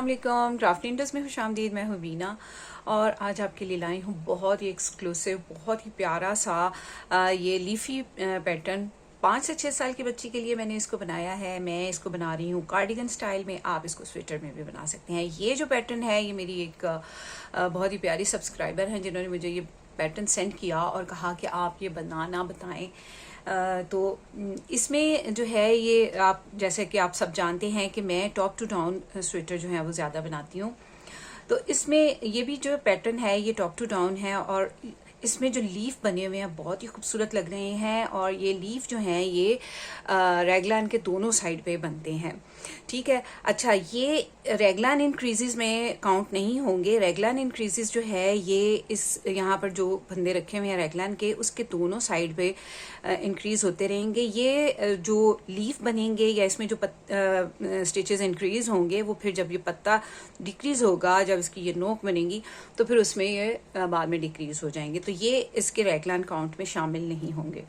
अस्सलाम क्राफ्ट इंडस्ट में खुशामदीद। मैं हूँ बीना और आज आपके लिए लाई हूँ बहुत ही एक्सक्लूसिव, बहुत ही प्यारा सा ये लीफी पैटर्न। 5 से 6 साल की बच्ची के लिए मैंने इसको बनाया है। मैं इसको बना रही हूँ कार्डिगन स्टाइल में, आप इसको स्वेटर में भी बना सकते हैं। ये जो पैटर्न है ये मेरी एक बहुत ही प्यारी सब्सक्राइबर हैं जिन्होंने मुझे ये पैटर्न सेंड किया और कहा कि आप ये बनाना बताएं। तो इसमें जो है ये आप जैसे कि आप सब जानते हैं कि मैं टॉप टू डाउन स्वेटर जो है वो ज़्यादा बनाती हूँ। तो इसमें ये भी जो पैटर्न है ये टॉप टू डाउन है और इसमें जो लीफ बने हुए हैं बहुत ही खूबसूरत लग रहे हैं और ये लीफ जो हैं ये रेगलान के दोनों साइड पे बनते हैं। ठीक है, अच्छा ये रेगलान इंक्रीजेस में काउंट नहीं होंगे। रेगलान इंक्रीजेस जो है ये इस यहाँ पर जो फंदे रखे हुए हैं रेगलान के उसके दोनों साइड पे इंक्रीज होते रहेंगे। ये जो लीफ बनेंगे या इसमें जो स्टिचेस इंक्रीज होंगे वो फिर जब ये पत्ता डिक्रीज होगा, जब इसकी ये नोक बनेगी तो फिर उसमें ये बाद में डिक्रीज हो जाएंगे, तो ये इसके रेगलान काउंट में शामिल नहीं होंगे।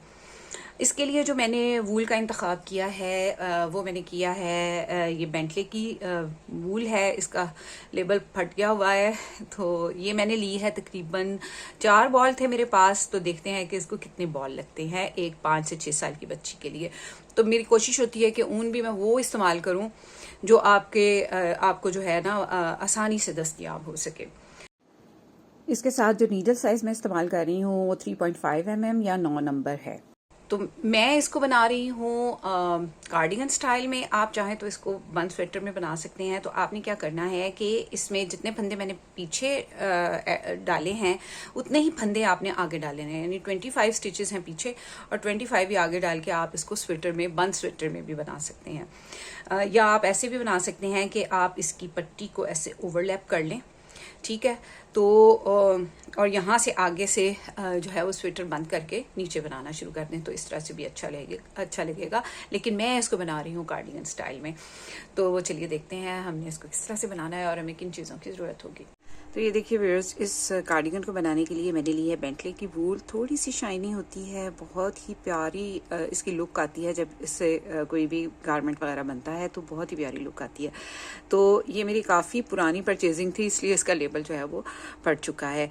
इसके लिए जो मैंने वूल का इंतखाब किया है वो मैंने किया है ये बेंटले की वूल है। इसका लेबल फट गया हुआ है तो ये मैंने ली है। तकरीबन 4 बॉल थे मेरे पास, तो देखते हैं कि इसको कितने बॉल लगते हैं एक 5 से 6 साल की बच्ची के लिए। तो मेरी कोशिश होती है कि ऊन भी मैं वो इस्तेमाल करूं जो आपको जो है ना आसानी से दस्तयाब हो सके। इसके साथ जो नीडल साइज मैं इस्तेमाल कर रही हूँ वो 3.5 mm या 9 नंबर है। तो मैं इसको बना रही हूँ कार्डिगन स्टाइल में। आप चाहें तो इसको बंद स्वेटर में बना सकते हैं। तो आपने क्या करना है कि इसमें जितने फंदे मैंने पीछे डाले हैं उतने ही फंदे आपने आगे डाले हैं, यानी 25 स्टिचेस हैं पीछे और 25 ही आगे डाल के आप इसको स्वेटर में, बंद स्वेटर में भी बना सकते हैं। या आप ऐसे भी बना सकते हैं कि आप इसकी पट्टी को ऐसे ओवरलैप कर लें। ठीक है, तो और यहाँ से आगे से जो है वो स्वेटर बंद करके नीचे बनाना शुरू कर दें तो इस तरह से भी अच्छा लगेगा। लेकिन मैं इसको बना रही हूँ कार्डिगन स्टाइल में। तो वो चलिए देखते हैं हमने इसको किस तरह से बनाना है और हमें किन चीज़ों की ज़रूरत होगी। तो ये देखिए व्यूअर्स, इस कार्डिगन को बनाने के लिए मैंने ली है बेंटले की वूल। थोड़ी सी शाइनी होती है, बहुत ही प्यारी इसकी लुक आती है। जब इससे कोई भी गारमेंट वगैरह बनता है तो बहुत ही प्यारी लुक आती है। तो ये मेरी काफ़ी पुरानी परचेजिंग थी, इसलिए इसका लेबल जो है वो फट चुका है।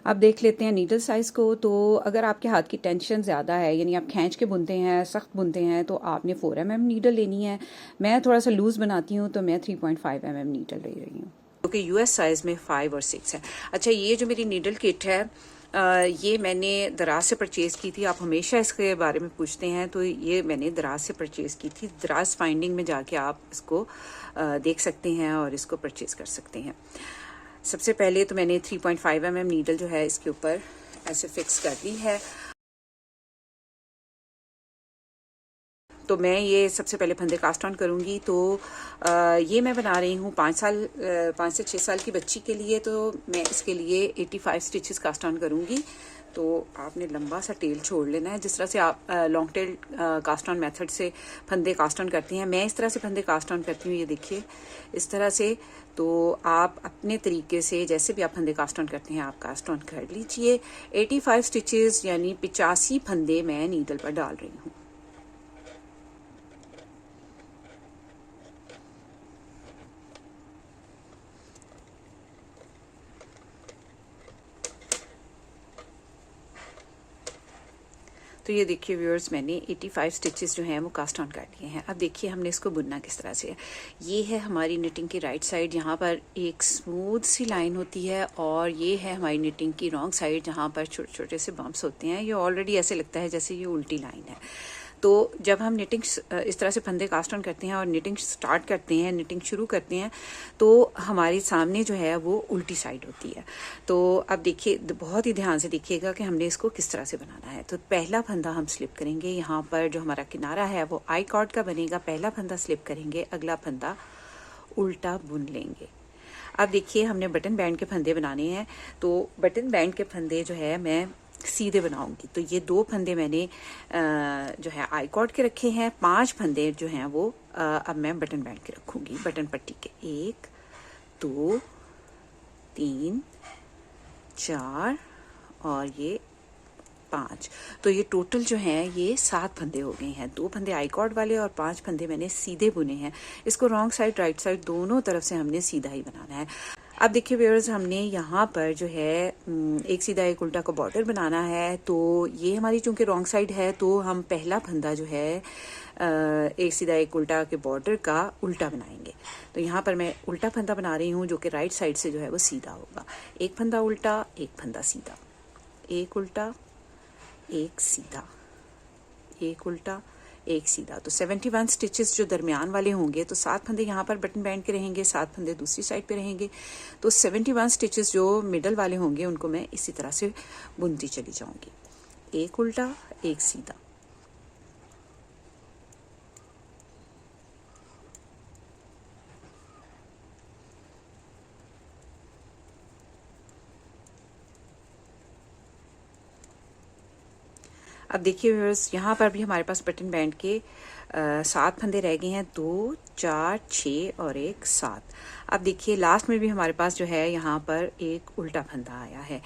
अब देख लेते हैं नीडल साइज़ को। तो अगर आपके हाथ की टेंशन ज़्यादा है, यानी आप खींच के बुनते हैं, सख्त बुनते हैं, तो आपने 4 mm नीडल लेनी है। मैं थोड़ा सा लूज़ बनाती हूँ तो मैं 3.5 mm नीडल ले रही हूँ, क्योंकि यूएस साइज़ में 5 और 6 है। अच्छा, ये जो मेरी नीडल किट है ये मैंने दराज से परचेज़ की थी। आप हमेशा इसके बारे में पूछते हैं, तो ये मैंने दराज से परचेज़ की थी। दराज फाइंडिंग में जाके आप इसको देख सकते हैं और इसको परचेज़ कर सकते हैं। सबसे पहले तो मैंने 3.5 mm नीडल जो है इसके ऊपर ऐसे फिक्स कर दी है। तो मैं ये सबसे पहले फंदे कास्ट ऑन करूँगी। तो ये मैं बना रही हूँ 5 से 6 साल की बच्ची के लिए। तो मैं इसके लिए 85 स्टिचेस कास्ट ऑन करूँगी। तो आपने लंबा सा टेल छोड़ लेना है, जिस तरह से आप long tail cast on method से फंदे कास्ट ऑन करती हैं। मैं इस तरह से फंदे कास्ट ऑन करती हूँ, ये देखिए इस तरह से। तो आप अपने तरीके से जैसे भी आप फंदे कास्ट ऑन करते हैं आप कास्ट ऑन कर लीजिए। 85 स्टिचेस यानी 85 फंदे मैं नीडल पर डाल रही हूँ। तो ये देखिए व्यूअर्स, मैंने 85 स्टिचेस जो हैं वो कास्ट ऑन कर दिए हैं। अब देखिए हमने इसको बुनना किस तरह से है। ये है हमारी निटिंग की राइट साइड, यहाँ पर एक स्मूथ सी लाइन होती है, और ये है हमारी निटिंग की रॉन्ग साइड जहाँ पर छोटे छोटे से बम्प्स होते हैं। ये ऑलरेडी ऐसे लगता है जैसे ये उल्टी लाइन है। तो जब हम निटिंग इस तरह से फंदे कास्ट ऑन करते हैं और निटिंग स्टार्ट करते हैं, निटिंग शुरू करते हैं, तो हमारे सामने जो है वो उल्टी साइड होती है। तो अब देखिए, बहुत ही ध्यान से देखिएगा कि हमने इसको किस तरह से बनाना है। तो पहला फंदा हम स्लिप करेंगे, यहाँ पर जो हमारा किनारा है वो आई कॉर्ड का बनेगा। पहला फंदा स्लिप करेंगे, अगला फंदा उल्टा बुन लेंगे। अब देखिए हमने बटन बैंड के फंदे बनाने हैं। तो बटन बैंड के फंदे जो है मैं सीधे बनाऊंगी। तो ये 2 फंदे मैंने जो है आई कॉर्ड के रखे हैं। 5 फंदे जो हैं वो अब मैं बटन बैंड के रखूंगी, बटन पट्टी के। 1 2 3 4 और ये 5। तो ये टोटल जो हैं ये 7 फंदे हो गए हैं। 2 फंदे आई कॉर्ड वाले और 5 फंदे मैंने सीधे बुने हैं। इसको रॉन्ग साइड राइट साइड दोनों तरफ से हमने सीधा ही बनाना है। अब देखिए व्यूअर्स, हमने यहाँ पर जो है एक सीधा एक उल्टा का बॉर्डर बनाना है। तो ये हमारी चूंकि रॉन्ग साइड है तो हम पहला फंदा जो है एक सीधा एक उल्टा के बॉर्डर का उल्टा बनाएंगे। तो यहाँ पर मैं उल्टा फंदा बना रही हूँ जो कि राइट साइड से जो है वो सीधा होगा। एक फंदा उल्टा, एक फंदा सीधा, एक उल्टा, एक सीधा, एक उल्टा, एक सीधा। तो 71 स्टिचेस जो दरमियान वाले होंगे, तो 7 फंदे यहाँ पर बटन बैंड के रहेंगे, 7 फंदे दूसरी साइड पे रहेंगे। तो 71 स्टिचेस जो मिडल वाले होंगे उनको मैं इसी तरह से बुनती चली जाऊंगी। एक उल्टा, एक सीधा, अब देखिए व्यूअर्स, यहाँ पर भी हमारे पास बटन बैंड के 7 फंदे रह गए हैं। 2, 4, 6 और एक 7। अब देखिए लास्ट में भी हमारे पास जो है यहाँ पर एक उल्टा फंदा आया है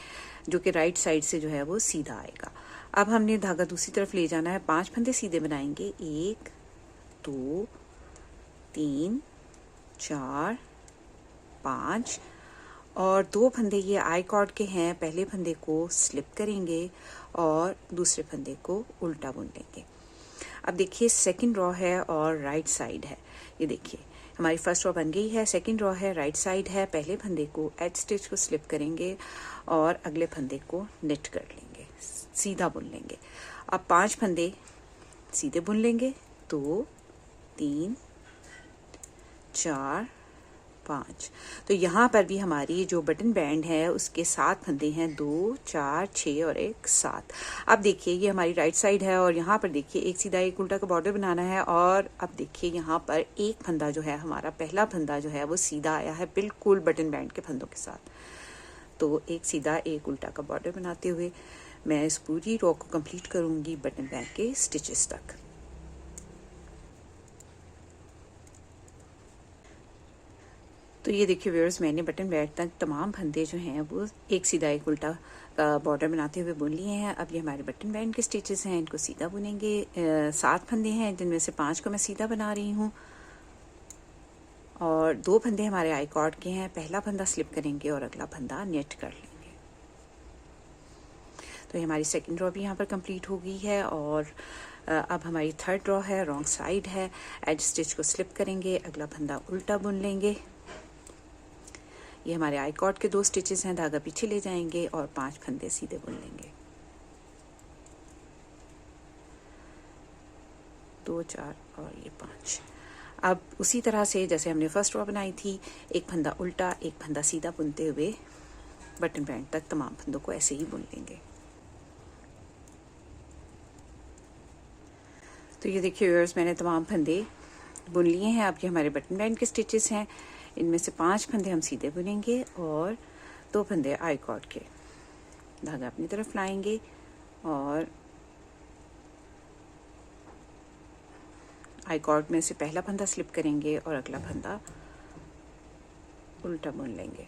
जो कि राइट साइड से जो है वो सीधा आएगा। अब हमने धागा दूसरी तरफ ले जाना है। 5 फंदे सीधे बनाएंगे। 1, 2, 3, 4, 5 और 2 फंदे ये आई कॉर्ड के हैं। पहले फंदे को स्लिप करेंगे और दूसरे फंदे को उल्टा बुन लेंगे। अब देखिए सेकंड रो है और राइट साइड है। ये देखिए हमारी फर्स्ट रो बन गई है, सेकंड रो है, राइट साइड है। पहले फंदे को एज स्टिच को स्लिप करेंगे और अगले फंदे को निट कर लेंगे, सीधा बुन लेंगे। अब 5 फंदे सीधे बुन लेंगे। 2, 3, 4, 5। तो यहाँ पर भी हमारी जो बटन बैंड है उसके 7 फंदे हैं। 2, 4, 6 और एक 7। अब देखिए ये हमारी राइट साइड है और यहाँ पर देखिए एक सीधा एक उल्टा का बॉर्डर बनाना है। और अब देखिए यहाँ पर एक फंदा जो है, हमारा पहला फंदा जो है वो सीधा आया है बिल्कुल बटन बैंड के फंदों के साथ। तो एक सीधा एक उल्टा का बॉर्डर बनाते हुए मैं इस पूरी रो को कंप्लीट करूंगी बटन बैंड के स्टिचेस तक। तो ये देखिए व्यूअर्स, मैंने बटन बैंड तक तमाम फंदे जो हैं वो एक सीधा एक उल्टा का बॉर्डर बनाते हुए बुन लिए हैं। अब ये हमारे बटन बैंड के स्टिचेस हैं, इनको सीधा बुनेंगे। 7 फंदे हैं जिनमें से 5 को मैं सीधा बना रही हूँ और 2 फंदे हमारे आई कॉर्ड के हैं। पहला फंदा स्लिप करेंगे और अगला फंदा नेट कर लेंगे। तो ये हमारी सेकेंड रो भी यहाँ पर कंप्लीट हो गई है। और अब हमारी थर्ड रो है, रॉन्ग साइड है। एज स्टिच को स्लिप करेंगे, अगला फंदा उल्टा बुन लेंगे। ये हमारे आई कॉर्ड के 2 स्टिचेस हैं, धागा पीछे ले जाएंगे और 5 फंदे सीधे बुन लेंगे। 2, 4 और ये 5। अब उसी तरह से जैसे हमने फर्स्ट रो बनाई थी, एक फंदा उल्टा एक फंदा सीधा बुनते हुए बटन बैंड तक तमाम फंदों को ऐसे ही बुन लेंगे। तो ये देखिए व्यूअर्स, मैंने तमाम फंदे बुन लिए हैं। अब ये हमारे बटन बैंड के स्टिचेस हैं, इनमें से 5 फंदे हम सीधे बुनेंगे और 2 फंदे आई कॉर्ड के। धागा अपनी तरफ लाएंगे और आई कॉर्ड में से पहला फंदा स्लिप करेंगे और अगला फंदा उल्टा बुन लेंगे।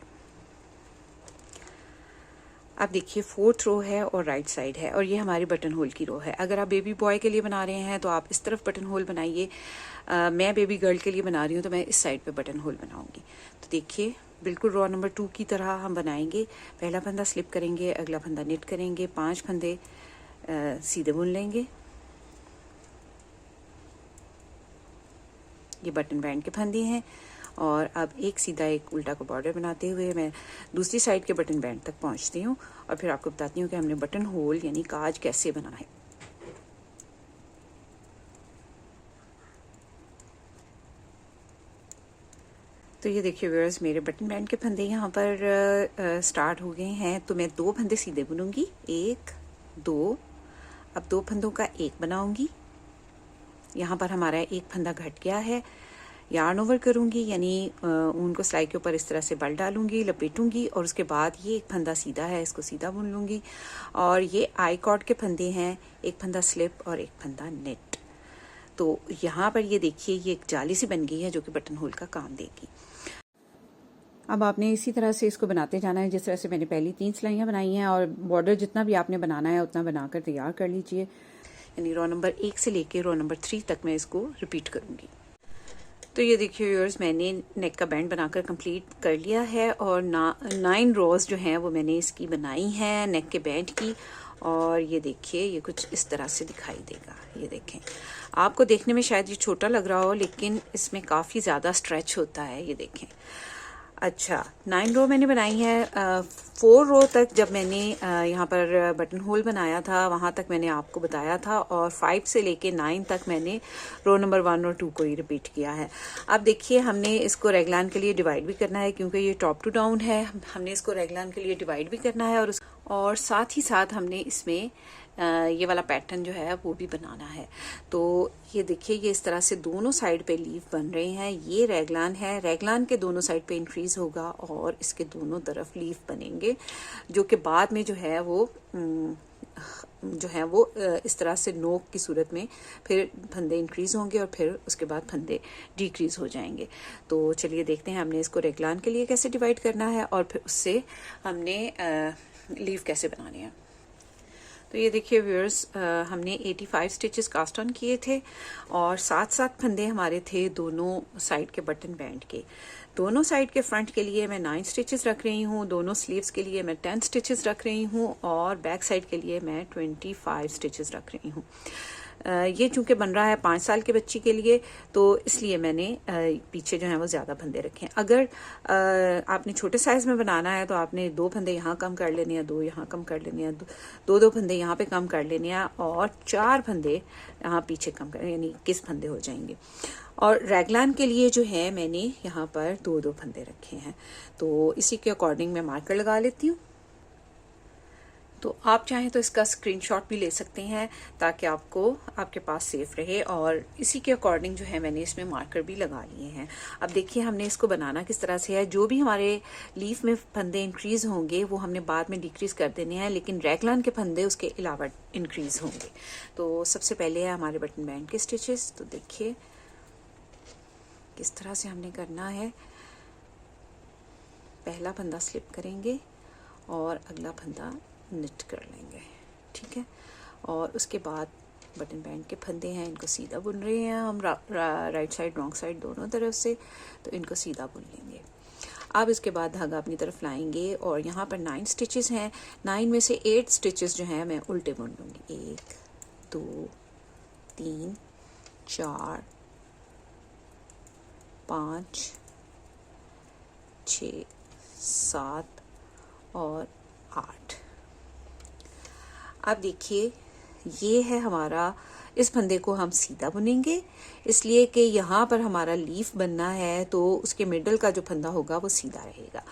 अब देखिए 4th रो है और राइट साइड है और ये हमारी बटन होल की रो है। अगर आप बेबी बॉय के लिए बना रहे हैं तो आप इस तरफ बटन होल बनाइए। मैं बेबी गर्ल के लिए बना रही हूँ तो मैं इस साइड पे बटन होल बनाऊंगी। तो देखिए बिल्कुल रो नंबर 2 की तरह हम बनाएंगे। पहला फंदा स्लिप करेंगे, अगला फंदा निट करेंगे, 5 फंदे सीधे बुन लेंगे। ये बटन बैंड के फंदे हैं और अब एक सीधा एक उल्टा का बॉर्डर बनाते हुए मैं दूसरी साइड के बटन बैंड तक पहुंचती हूँ और फिर आपको बताती हूँ कि हमने बटन होल यानी काज कैसे बना है। तो ये देखिए व्यूअर्स, मेरे बटन बैंड के फंदे यहाँ पर स्टार्ट हो गए हैं। तो मैं 2 फंदे सीधे बुनूंगी, 1, 2। अब 2 फंदों का एक बनाऊंगी। यहाँ पर हमारा एक फंदा घट गया है। यार्न ओवर करूंगी यानी ऊन को सिलाई के ऊपर इस तरह से बल डालूंगी, लपेटूंगी और उसके बाद ये एक फंदा सीधा है, इसको सीधा बुन लूंगी। और ये आई कॉर्ड के फंदे हैं, एक फंदा स्लिप और एक फंदा नेट। तो यहाँ पर ये देखिए ये एक जाली सी बन गई है जो कि बटन होल का काम देगी। अब आपने इसी तरह से इसको बनाते जाना है, जिस तरह से मैंने पहली 3 सिलाइयाँ बनाई हैं, और बॉर्डर जितना भी आपने बनाना है उतना बनाकर तैयार कर लीजिए। यानी रो नंबर 1 से लेके रो नंबर 3 तक मैं इसको रिपीट करूँगी। तो ये देखिए व्यूअर्स, मैंने नेक का बैंड बनाकर कंप्लीट कर लिया है और 9 रोज़ जो हैं वो मैंने इसकी बनाई है नेक के बैंड की। और ये देखिए, ये कुछ इस तरह से दिखाई देगा। ये देखें, आपको देखने में शायद ये छोटा लग रहा हो, लेकिन इसमें काफ़ी ज़्यादा स्ट्रेच होता है। ये देखें। अच्छा, 9 रो मैंने बनाई है। 4 रो तक जब मैंने यहाँ पर बटन होल बनाया था वहाँ तक मैंने आपको बताया था, और 5 से लेके 9 तक मैंने रो नंबर 1 और 2 को ही रिपीट किया है। अब देखिए, हमने इसको रेगलान के लिए डिवाइड भी करना है, क्योंकि ये टॉप टू डाउन है। हमने इसको रेगलान के लिए डिवाइड भी करना है, और साथ ही साथ हमने इसमें ये वाला पैटर्न जो है वो भी बनाना है। तो ये देखिए, ये इस तरह से दोनों साइड पे लीफ बन रहे हैं। ये रेगलान है, रेगलान के दोनों साइड पे इंक्रीज होगा और इसके दोनों तरफ लीफ बनेंगे, जो कि बाद में जो है वो इस तरह से नोक की सूरत में फिर फंदे इंक्रीज होंगे और फिर उसके बाद फंदे डिक्रीज हो जाएंगे। तो चलिए देखते हैं हमने इसको रेगलान के लिए कैसे डिवाइड करना है और फिर उससे हमने लीफ कैसे बनानी है। तो ये देखिए व्यूअर्स, हमने 85 स्टिचेस कास्ट ऑन किए थे और 7-7 फंदे हमारे थे दोनों साइड के बटन बैंड के। दोनों साइड के फ्रंट के लिए मैं 9 स्टिचेस रख रही हूँ, दोनों स्लीव्स के लिए मैं 10 स्टिचेस रख रही हूँ और बैक साइड के लिए मैं 25 स्टिचेस रख रही हूँ। ये चूंकि बन रहा है 5 साल के बच्ची के लिए, तो इसलिए मैंने पीछे जो है वो ज़्यादा फंदे रखे हैं। अगर आपने छोटे साइज़ में बनाना है तो आपने 2 फंदे यहाँ कम कर लेने हैं, 2 यहाँ कम कर लेने हैं, 2 फंदे यहाँ पे कम कर लेने हैं और 4 फंदे यहाँ पीछे कम कर, यानी 21 फंदे हो जाएंगे। और रेगलान के लिए जो है मैंने यहाँ पर 2 फंदे रखे हैं। तो इसी के अकॉर्डिंग मैं मार्कर लगा लेती हूँ। तो आप चाहें तो इसका स्क्रीनशॉट भी ले सकते हैं ताकि आपके पास सेफ रहे, और इसी के अकॉर्डिंग जो है मैंने इसमें मार्कर भी लगा लिए हैं। अब देखिए हमने इसको बनाना किस तरह से है। जो भी हमारे लीफ में फंदे इंक्रीज होंगे वो हमने बाद में डिक्रीज कर देने हैं, लेकिन रेगलान के फंदे उसके अलावा इंक्रीज होंगे। तो सबसे पहले है हमारे बटन बैंड के स्टिचेस। तो देखिए किस तरह से हमने करना है। पहला फंदा स्लिप करेंगे और अगला फंदा निट कर लेंगे, ठीक है। और उसके बाद बटन बैंड के फंदे हैं, इनको सीधा बुन रहे हैं हम राइट साइड रॉन्ग साइड दोनों तरफ से, तो इनको सीधा बुन लेंगे। अब इसके बाद धागा अपनी तरफ लाएंगे और यहाँ पर 9 स्टिचेस हैं। 9 में से 8 स्टिचेस जो हैं मैं उल्टे बुन लूँगी। 1 2 3 4 5 6 7 और 8। अब देखिए ये है हमारा, इस फंदे को हम सीधा बुनेंगे इसलिए कि यहाँ पर हमारा लीफ बनना है, तो उसके मिडल का जो फंदा होगा वो सीधा रहेगा।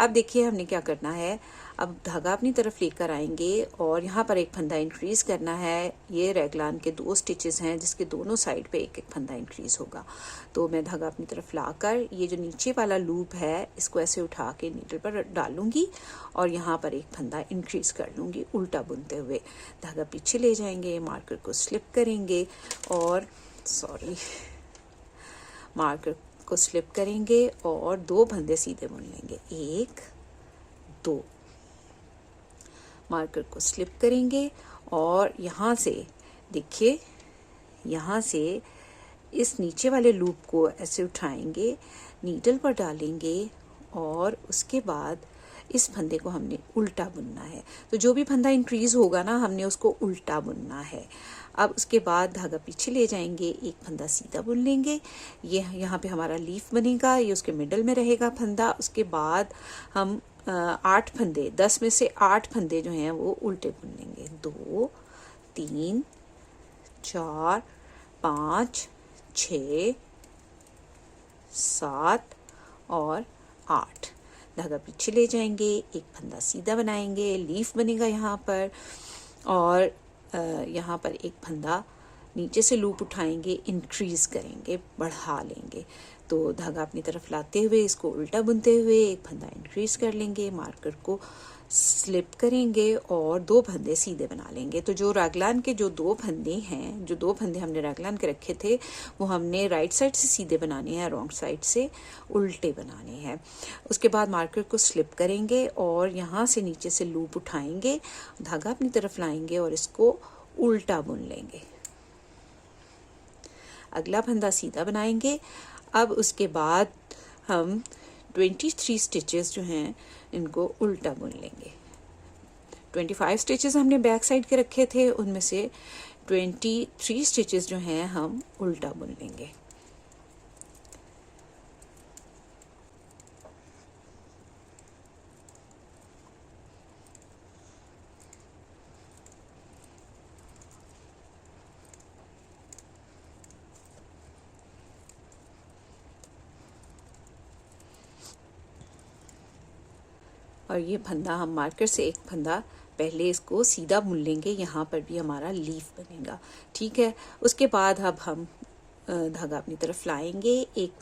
अब देखिए हमने क्या करना है। अब धागा अपनी तरफ लेकर आएंगे और यहाँ पर एक फंदा इंक्रीज करना है। ये रेगलान के 2 स्टिचेस हैं जिसके दोनों साइड पे एक एक फंदा इंक्रीज होगा। तो मैं धागा अपनी तरफ लाकर ये जो नीचे वाला लूप है इसको ऐसे उठा के नीडल पर डालूंगी और यहाँ पर एक फंदा इंक्रीज कर लूँगी उल्टा बुनते हुए। धागा पीछे ले जाएंगे, मार्कर को स्लिप करेंगे और मार्कर को स्लिप करेंगे और 2 फंदे सीधे बुन लेंगे। 1 2 मार्कर को स्लिप करेंगे और यहाँ से देखिए, यहाँ से इस नीचे वाले लूप को ऐसे उठाएंगे, नीडल पर डालेंगे और उसके बाद इस फंदे को हमने उल्टा बुनना है। तो जो भी फंदा इंक्रीज होगा ना हमने उसको उल्टा बुनना है। अब उसके बाद धागा पीछे ले जाएंगे, एक फंदा सीधा बुन लेंगे। ये यहाँ पे हमारा लीफ बनेगा, ये उसके मिडल में रहेगा फंदा। उसके बाद हम 8 फंदे, 10 में से 8 फंदे जो हैं वो उल्टे बुन लेंगे। 2 3 4 5 6 7 और 8। धागा पीछे ले जाएंगे, एक फंदा सीधा बनाएंगे, लीफ बनेगा यहाँ पर, और यहाँ पर एक फंदा नीचे से लूप उठाएंगे, इंक्रीज करेंगे, बढ़ा लेंगे। तो धागा अपनी तरफ लाते हुए इसको उल्टा बुनते हुए एक फंदा इंक्रीज कर लेंगे, मार्कर को स्लिप करेंगे और 2 फंदे सीधे बना लेंगे। तो जो रैगलान के जो 2 फंदे हैं, जो 2 फंदे हमने रैगलान के रखे थे, वो हमने राइट साइड से सीधे बनाने हैं, रॉन्ग साइड से उल्टे बनाने हैं। उसके बाद मार्कर को स्लिप करेंगे और यहाँ से नीचे से लूप उठाएंगे, धागा अपनी तरफ लाएंगे और इसको उल्टा बुन लेंगे। अगला फंदा सीधा बनाएंगे। अब उसके बाद हम 23 स्टिचेस जो हैं इनको उल्टा बुन लेंगे। 25 स्टिचेस हमने बैक साइड के रखे थे, उनमें से 23 स्टिचेस जो हैं हम उल्टा बुन लेंगे। और ये फंदा हम मार्कर से एक फंदा पहले इसको सीधा बुन लेंगे, यहाँ पर भी हमारा लीफ बनेगा। ठीक है, उसके बाद अब हम धागा अपनी तरफ लाएंगे, एक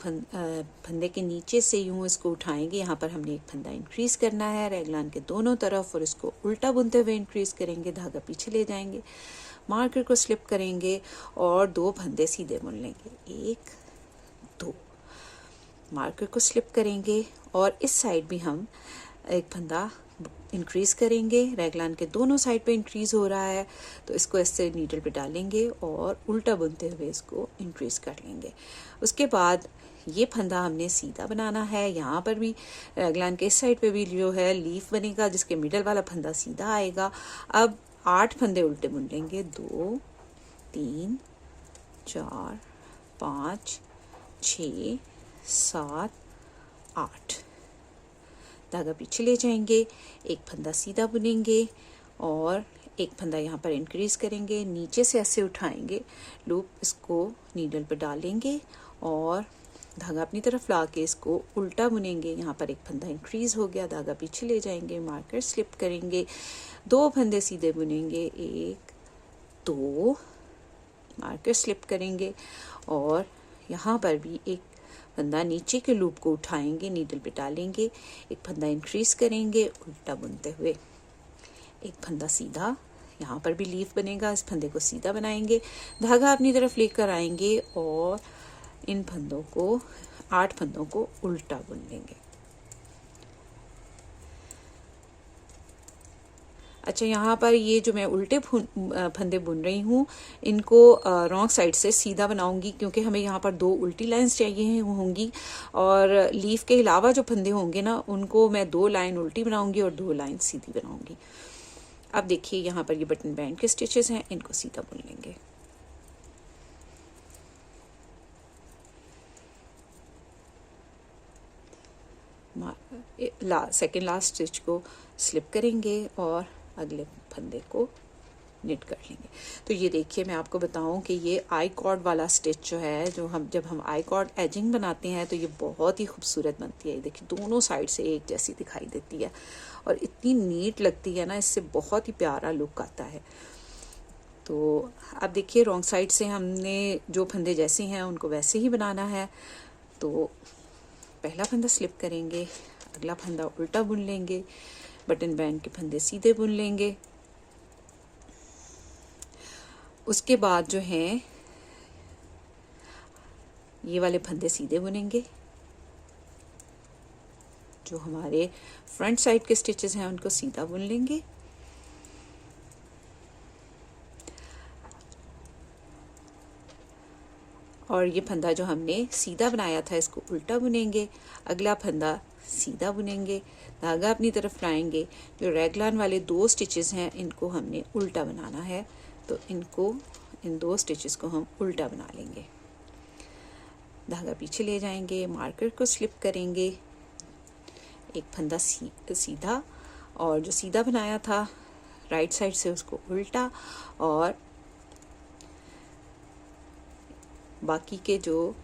फंदे के नीचे से यूं इसको उठाएंगे, यहाँ पर हमने एक फंदा इंक्रीज करना है रैगलान के दोनों तरफ, और इसको उल्टा बुनते हुए इंक्रीज करेंगे, धागा पीछे ले जाएंगे, मार्कर को स्लिप करेंगे और 2 फंदे सीधे बुन लेंगे, 1 2। मार्कर को स्लिप करेंगे और इस साइड भी हम एक फंदा इंक्रीज करेंगे, रैगलान के दोनों साइड पे इंक्रीज हो रहा है, तो इसको ऐसे नीडल पे डालेंगे और उल्टा बुनते हुए इसको इंक्रीज कर लेंगे। उसके बाद ये फंदा हमने सीधा बनाना है, यहाँ पर भी रैगलान के इस साइड पे भी जो है लीफ बनेगा, जिसके मिडल वाला फंदा सीधा आएगा। अब 8 फंदे उल्टे बुन लेंगे, 2 3 4 5 6 7 8। धागा पीछे ले जाएंगे, एक फंदा सीधा बुनेंगे और एक फंदा यहाँ पर इंक्रीज करेंगे, नीचे से ऐसे उठाएंगे, लूप इसको नीडल पर डालेंगे और धागा अपनी तरफ ला के इसको उल्टा बुनेंगे। यहाँ पर एक फंदा इंक्रीज हो गया, धागा पीछे ले जाएंगे, मार्कर स्लिप करेंगे, 2 फंदे सीधे बुनेंगे, 1 2, मार्कर स्लिप करेंगे और यहाँ पर भी एक फंदा नीचे के लूप को उठाएंगे, नीडल पे डालेंगे, एक फंदा इंक्रीज करेंगे उल्टा बुनते हुए, एक फंदा सीधा, यहाँ पर भी लीफ बनेगा, इस फंदे को सीधा बनाएंगे, धागा अपनी तरफ लेकर आएंगे और इन फंदों को 8 फंदों को उल्टा बुन लेंगे। अच्छा, यहाँ पर ये जो मैं उल्टे फंदे बुन रही हूँ, इनको रॉन्ग साइड से सीधा बनाऊंगी, क्योंकि हमें यहाँ पर 2 उल्टी लाइंस चाहिए होंगी, और लीफ के अलावा जो फंदे होंगे ना, उनको मैं 2 लाइन उल्टी बनाऊंगी और 2 लाइन सीधी बनाऊंगी। अब देखिए, यहाँ पर ये बटन बैंड के स्टिचेस हैं, इनको सीधा बुन लेंगे। सेकेंड लास्ट स्टिच को स्लिप करेंगे और अगले फंदे को निट कर लेंगे। तो ये देखिए, मैं आपको बताऊं कि ये आई कॉर्ड वाला स्टिच जो है, जब हम आई कॉर्ड एजिंग बनाते हैं तो ये बहुत ही खूबसूरत बनती है। ये देखिए, दोनों साइड से एक जैसी दिखाई देती है और इतनी नीट लगती है ना, इससे बहुत ही प्यारा लुक आता है। तो अब देखिए, रॉन्ग साइड से हमने जो फंदे जैसे हैं उनको वैसे ही बनाना है। तो पहला फंदा स्लिप करेंगे, अगला फंदा उल्टा बुन लेंगे, बटन बैंड के फंदे सीधे बुन लेंगे। उसके बाद जो है ये वाले फंदे सीधे बुनेंगे, जो हमारे फ्रंट साइड के स्टिचेस हैं उनको सीधा बुन लेंगे। और ये फंदा जो हमने सीधा बनाया था इसको उल्टा बुनेंगे, अगला फंदा सीधा बुनेंगे, धागा अपनी तरफ लाएंगे, जो रैगलान वाले 2 स्टिचेस हैं इनको हमने उल्टा बनाना है, तो इन 2 स्टिचेस को हम उल्टा बना लेंगे। धागा पीछे ले जाएंगे, मार्कर को स्लिप करेंगे, एक फंदा सीधा, और जो सीधा बनाया था राइट साइड से उसको उल्टा, और बाकी के जो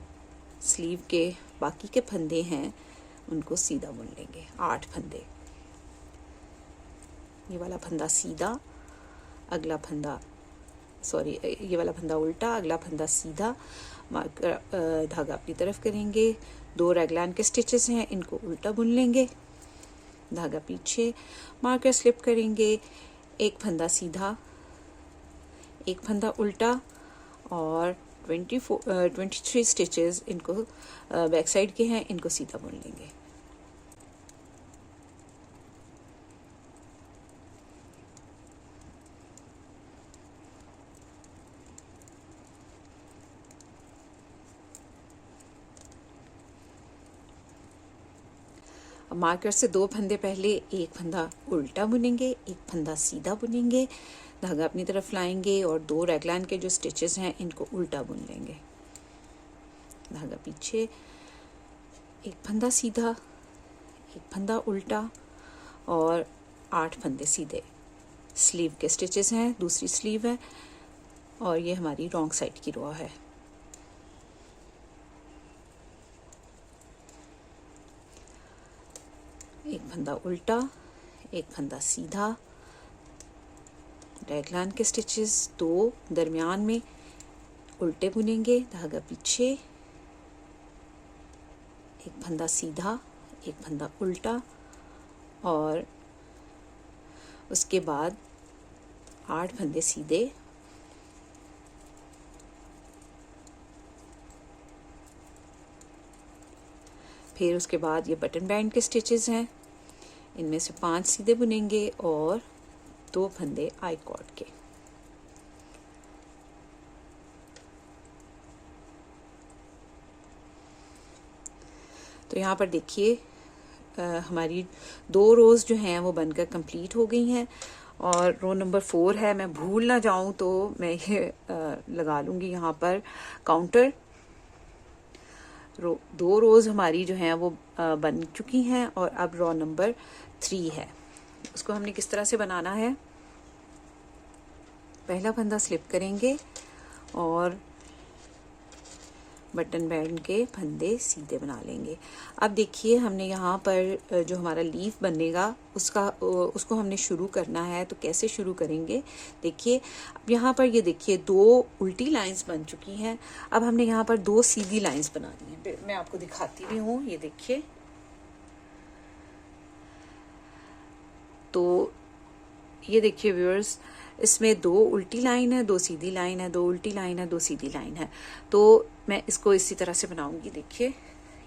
स्लीव के बाकी के फंदे हैं उनको सीधा बुन लेंगे, 8 फंदे। ये वाला फंदा सीधा, अगला फंदा ये वाला फंदा उल्टा, अगला फंदा सीधा, धागा अपनी तरफ करेंगे, 2 रैगलान के स्टिचेस हैं इनको उल्टा बुन लेंगे, धागा पीछे, मार्कर स्लिप करेंगे, एक फंदा सीधा, एक फंदा उल्टा और 23 स्टिचेस इनको बैक साइड के हैं, इनको सीधा बुन लेंगे। मार्कर से 2 फंदे पहले एक फंदा उल्टा बुनेंगे, एक फंदा सीधा बुनेंगे, धागा अपनी तरफ लाएंगे और 2 रैगलान के जो स्टिचेस हैं इनको उल्टा बुन लेंगे। धागा पीछे, एक फंदा सीधा, एक फंदा उल्टा और 8 फंदे सीधे। स्लीव के स्टिचेस हैं, दूसरी स्लीव है और ये हमारी रॉन्ग साइड की रो है। एक फंदा उल्टा, एक फंदा सीधा, रैगलान के स्टिचेस 2 दरमियान में उल्टे बुनेंगे, धागा पीछे, एक फंदा सीधा, एक फंदा उल्टा और उसके बाद 8 फंदे सीधे, फिर उसके बाद ये बटन बैंड के स्टिचेस हैं, इनमें से 5 सीधे बुनेंगे और 2 फंदे आई कॉर्ड के। तो यहाँ पर देखिए हमारी 2 रोज़ जो हैं वो बनकर कंप्लीट हो गई हैं और रो नंबर 4 है। मैं भूल ना जाऊं तो मैं ये लगा लूँगी यहाँ पर काउंटर। 2 रोज़ हमारी जो हैं वो बन चुकी हैं और अब रो नंबर 3 है। उसको हमने किस तरह से बनाना है, पहला फंदा स्लिप करेंगे और बटन बैंड के फंदे सीधे बना लेंगे। अब देखिए हमने यहाँ पर जो हमारा लीफ बनेगा उसको हमने शुरू करना है। तो कैसे शुरू करेंगे, देखिए अब यहाँ पर ये देखिए 2 उल्टी लाइंस बन चुकी हैं। अब हमने यहाँ पर 2 सीधी लाइंस बनानी है। मैं आपको दिखाती भी हूँ, ये देखिए। तो ये देखिए व्यूअर्स, इसमें 2 उल्टी लाइन है, 2 सीधी लाइन है, 2 उल्टी लाइन है, 2 सीधी लाइन है। तो मैं इसको इसी तरह से बनाऊंगी। देखिए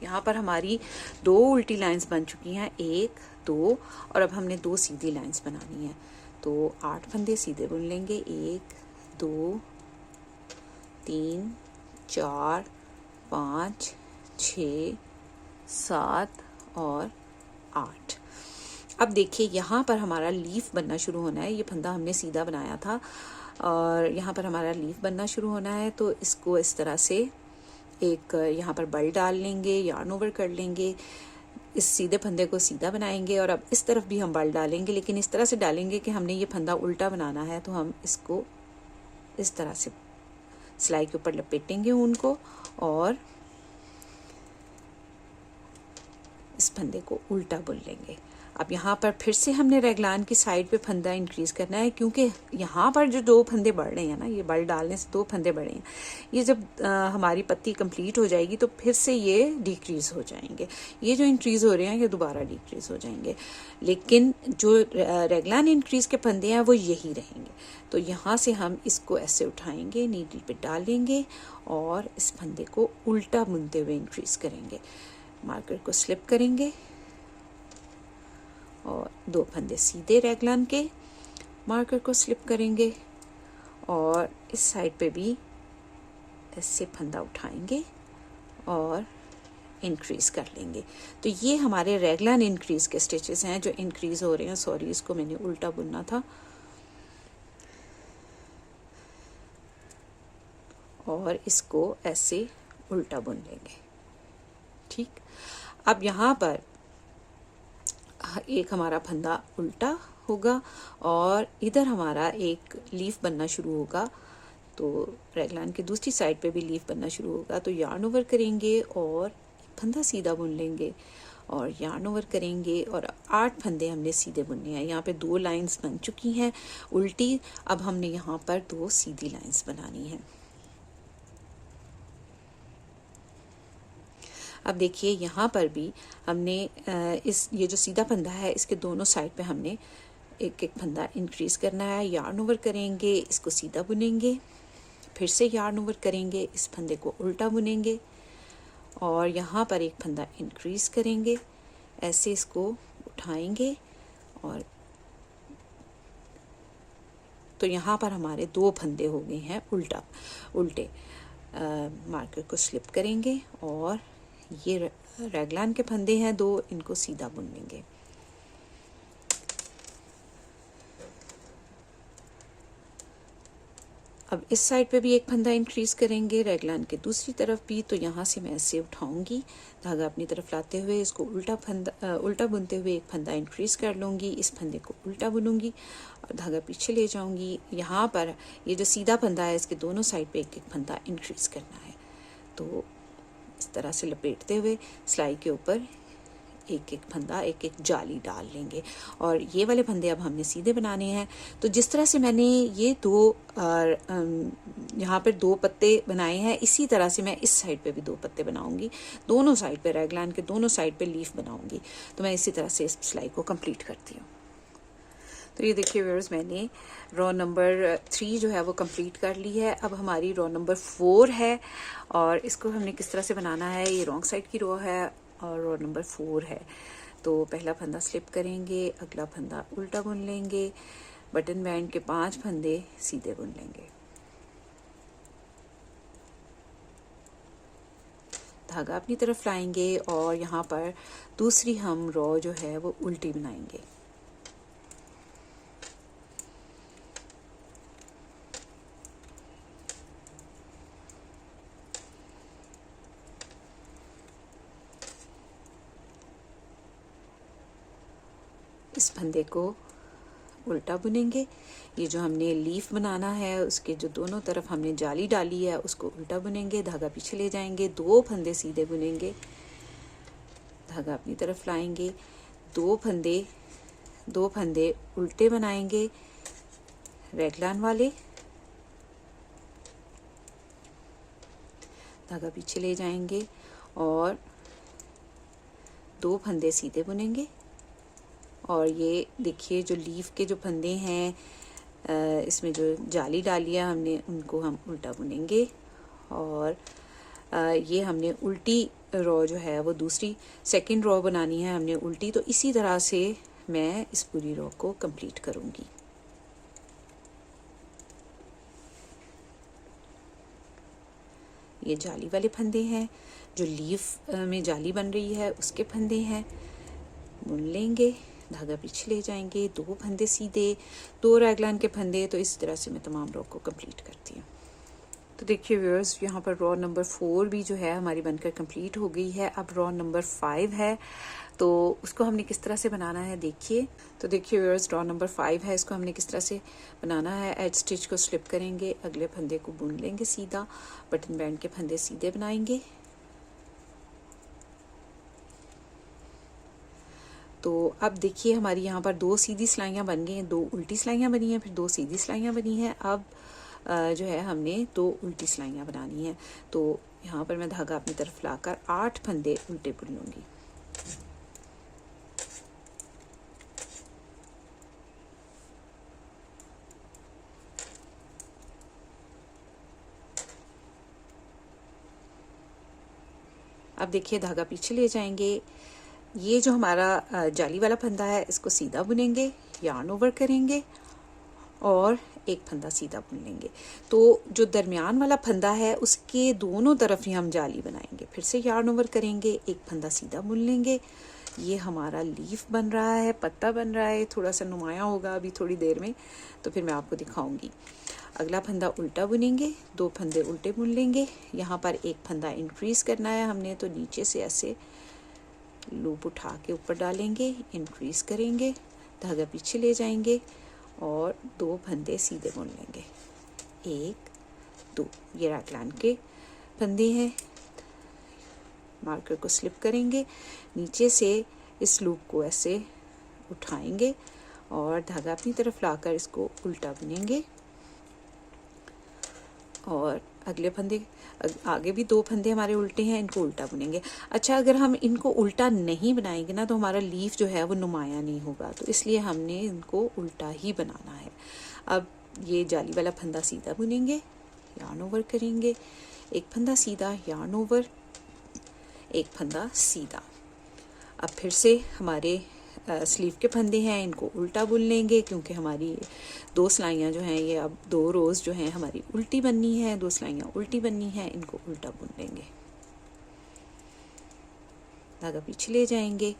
यहाँ पर हमारी 2 उल्टी लाइंस बन चुकी हैं, 1 2 और अब हमने 2 सीधी लाइंस बनानी है। तो 8 फंदे सीधे बुन लेंगे, 1 2 3 4 5 6 7 और 8। अब देखिए यहाँ पर हमारा लीफ बनना शुरू होना है। ये फंदा हमने सीधा बनाया था और यहाँ पर हमारा लीफ बनना शुरू होना है। तो इसको इस तरह से एक यहाँ पर बल डाल लेंगे, यार्न ओवर कर लेंगे, इस सीधे फंदे को सीधा बनाएंगे और अब इस तरफ भी हम बल डालेंगे, लेकिन इस तरह से डालेंगे कि हमने ये फंदा उल्टा बनाना है। तो हम इसको इस तरह से सिलाई के ऊपर लपेटेंगे ऊन को और इस फंदे को उल्टा बुन लेंगे। अब यहाँ पर फिर से हमने रेगलान की साइड पे फंदा इंक्रीज करना है, क्योंकि यहाँ पर जो 2 फंदे बढ़ रहे हैं ना, ये बल डालने से 2 फंदे बढ़े हैं, ये जब हमारी पत्ती कंप्लीट हो जाएगी तो फिर से ये डिक्रीज हो जाएंगे। ये जो इंक्रीज हो रहे हैं ये दोबारा डिक्रीज हो जाएंगे, लेकिन जो रेगलान इंक्रीज के फंदे हैं वो यही रहेंगे। तो यहाँ से हम इसको ऐसे उठाएंगे, नीडल पे डालेंगे और इस फंदे को उल्टा बुनते हुए इंक्रीज करेंगे। मार्कर को स्लिप करेंगे और 2 फंदे सीधे रेगलान के, मार्कर को स्लिप करेंगे और इस साइड पे भी ऐसे फंदा उठाएंगे और इंक्रीज कर लेंगे। तो ये हमारे रेगलान इंक्रीज के स्टिचेस हैं जो इंक्रीज हो रहे हैं। सॉरी, इसको मैंने उल्टा बुनना था। और इसको ऐसे उल्टा बुन लेंगे। ठीक, अब यहाँ पर एक हमारा फंदा उल्टा होगा और इधर हमारा एक लीफ बनना शुरू होगा। तो रेगलान की दूसरी साइड पे भी लीफ बनना शुरू होगा। तो यार्न ओवर करेंगे और फंदा सीधा बुन लेंगे और यार्न ओवर करेंगे और 8 फंदे हमने सीधे बुनने हैं। यहाँ पे 2 लाइंस बन चुकी हैं उल्टी। अब हमने यहाँ पर 2 सीधी लाइंस बनानी है। अब देखिए यहाँ पर भी हमने ये जो सीधा फंदा है इसके दोनों साइड पे हमने एक एक फंदा इंक्रीज करना है। यार्न ओवर करेंगे, इसको सीधा बुनेंगे, फिर से यार्न ओवर करेंगे, इस फंदे को उल्टा बुनेंगे और यहाँ पर एक फंदा इंक्रीज करेंगे, ऐसे इसको उठाएंगे और तो यहाँ पर हमारे 2 फंदे हो गए हैं उल्टे। मार्कर को स्लिप करेंगे और ये रैगलान के फंदे हैं 2, इनको सीधा बुन लेंगे। अब इस साइड पे भी एक फंदा इंक्रीज करेंगे, रैगलान के दूसरी तरफ भी। तो यहाँ से मैं ऐसे उठाऊंगी, धागा अपनी तरफ लाते हुए इसको उल्टा बुनते हुए एक फंदा इंक्रीज कर लूँगी, इस फंदे को उल्टा बुनूंगी और धागा पीछे ले जाऊंगी। यहाँ पर ये जो सीधा फंदा है इसके दोनों साइड पे एक एक फंदा इंक्रीज करना है। तो इस तरह से लपेटते हुए सिलाई के ऊपर एक एक फंदा, एक एक जाली डाल लेंगे और ये वाले फंदे अब हमने सीधे बनाने हैं। तो जिस तरह से मैंने ये 2 यहाँ पर 2 पत्ते बनाए हैं, इसी तरह से मैं इस साइड पे भी 2 पत्ते बनाऊंगी। दोनों साइड पे रैगलान के दोनों साइड पे लीफ बनाऊंगी। तो मैं इसी तरह से इस सिलाई को कंप्लीट करती हूँ। तो ये देखिए व्यूअर्स, मैंने रो नंबर 3 जो है वो कंप्लीट कर ली है। अब हमारी रो नंबर 4 है और इसको हमने किस तरह से बनाना है, ये रॉन्ग साइड की रो है और रो नंबर 4 है। तो पहला फंदा स्लिप करेंगे, अगला फंदा उल्टा बुन लेंगे, बटन बैंड के 5 फंदे सीधे बुन लेंगे, धागा अपनी तरफ लाएंगे और यहाँ पर दूसरी हम रो जो है वो उल्टी बनाएंगे। इस फंदे को उल्टा बुनेंगे, ये जो हमने लीफ बनाना है उसके जो दोनों तरफ हमने जाली डाली है उसको उल्टा बुनेंगे, धागा पीछे ले जाएंगे, 2 फंदे सीधे बुनेंगे, धागा अपनी तरफ लाएंगे, 2 फंदे उल्टे बनाएंगे रैगलान वाले, धागा पीछे ले जाएंगे और 2 फंदे सीधे बुनेंगे। और ये देखिए जो लीफ के जो फंदे हैं इसमें जो जाली डाली है हमने, उनको हम उल्टा बुनेंगे और ये हमने उल्टी रो जो है वो दूसरी सेकंड रो बनानी है हमने उल्टी। तो इसी तरह से मैं इस पूरी रो को कंप्लीट करूंगी। ये जाली वाले फंदे हैं, जो लीफ में जाली बन रही है उसके फंदे हैं, बुन लेंगे, धागा पीछे ले जाएंगे, 2 फंदे सीधे, 2 रैगलान के फंदे। तो इस तरह से मैं तमाम रो को कंप्लीट करती हूँ। तो देखिए व्यूअर्स, यहाँ पर रो नंबर 4 भी जो है हमारी बनकर कंप्लीट हो गई है। अब रो नंबर 5 है, तो उसको हमने किस तरह से बनाना है देखिए। तो देखिए व्यूअर्स, रो नंबर 5 है, इसको हमने किस तरह से बनाना है। एज स्टिच को स्लिप करेंगे, अगले फंदे को बुन लेंगे सीधा, बटन बैंड के फंदे सीधे बनाएंगे। तो अब देखिए हमारी यहाँ पर 2 सीधी सिलाइयाँ बन गई हैं, 2 उल्टी सिलाइयाँ बनी हैं, फिर 2 सीधी सिलाइयाँ बनी हैं। अब जो है हमने 2 उल्टी सिलाइयाँ बनानी हैं। तो यहाँ पर मैं धागा अपनी तरफ लाकर 8 फंदे उल्टे बुन लूँगी। अब देखिए धागा पीछे ले जाएंगे, ये जो हमारा जाली वाला फंदा है इसको सीधा बुनेंगे, यार्न ओवर करेंगे और एक फंदा सीधा बुन लेंगे। तो जो दरमियान वाला फंदा है उसके दोनों तरफ ही हम जाली बनाएंगे, फिर से यार्न ओवर करेंगे, एक फंदा सीधा बुन लेंगे। ये हमारा लीफ बन रहा है, पत्ता बन रहा है, थोड़ा सा नुमाया होगा अभी थोड़ी देर में, तो फिर मैं आपको दिखाऊंगी। अगला फंदा उल्टा बुनेंगे, 2 फंदे उल्टे बुन लेंगे, यहाँ पर एक फंदा इंक्रीज करना है हमने, तो नीचे से ऐसे लूप उठा के ऊपर डालेंगे, इंक्रीज करेंगे, धागा पीछे ले जाएंगे और 2 फंदे सीधे बुन लेंगे, 1 2। ये रैगलान के फंदे हैं, मार्कर को स्लिप करेंगे, नीचे से इस लूप को ऐसे उठाएंगे और धागा अपनी तरफ लाकर इसको उल्टा बुनेंगे और अगले फंदे, आगे भी 2 फंदे हमारे उल्टे हैं, इनको उल्टा बुनेंगे। अच्छा, अगर हम इनको उल्टा नहीं बनाएंगे ना तो हमारा लीफ जो है वो नुमाया नहीं होगा, तो इसलिए हमने इनको उल्टा ही बनाना है। अब ये जाली वाला फंदा सीधा बुनेंगे, यार्न ओवर करेंगे, एक फंदा सीधा, यार्न ओवर, एक फंदा सीधा। अब फिर से हमारे स्लीव के फंदे हैं, इनको उल्टा बुन लेंगे क्योंकि हमारी 2 सिलाइयाँ जो हैं ये अब 2 रोज़ जो हैं हमारी उल्टी बननी है, 2 सिलाइयाँ उल्टी बननी है, इनको उल्टा बुन लेंगे। धागा पीछे ले जाएंगे,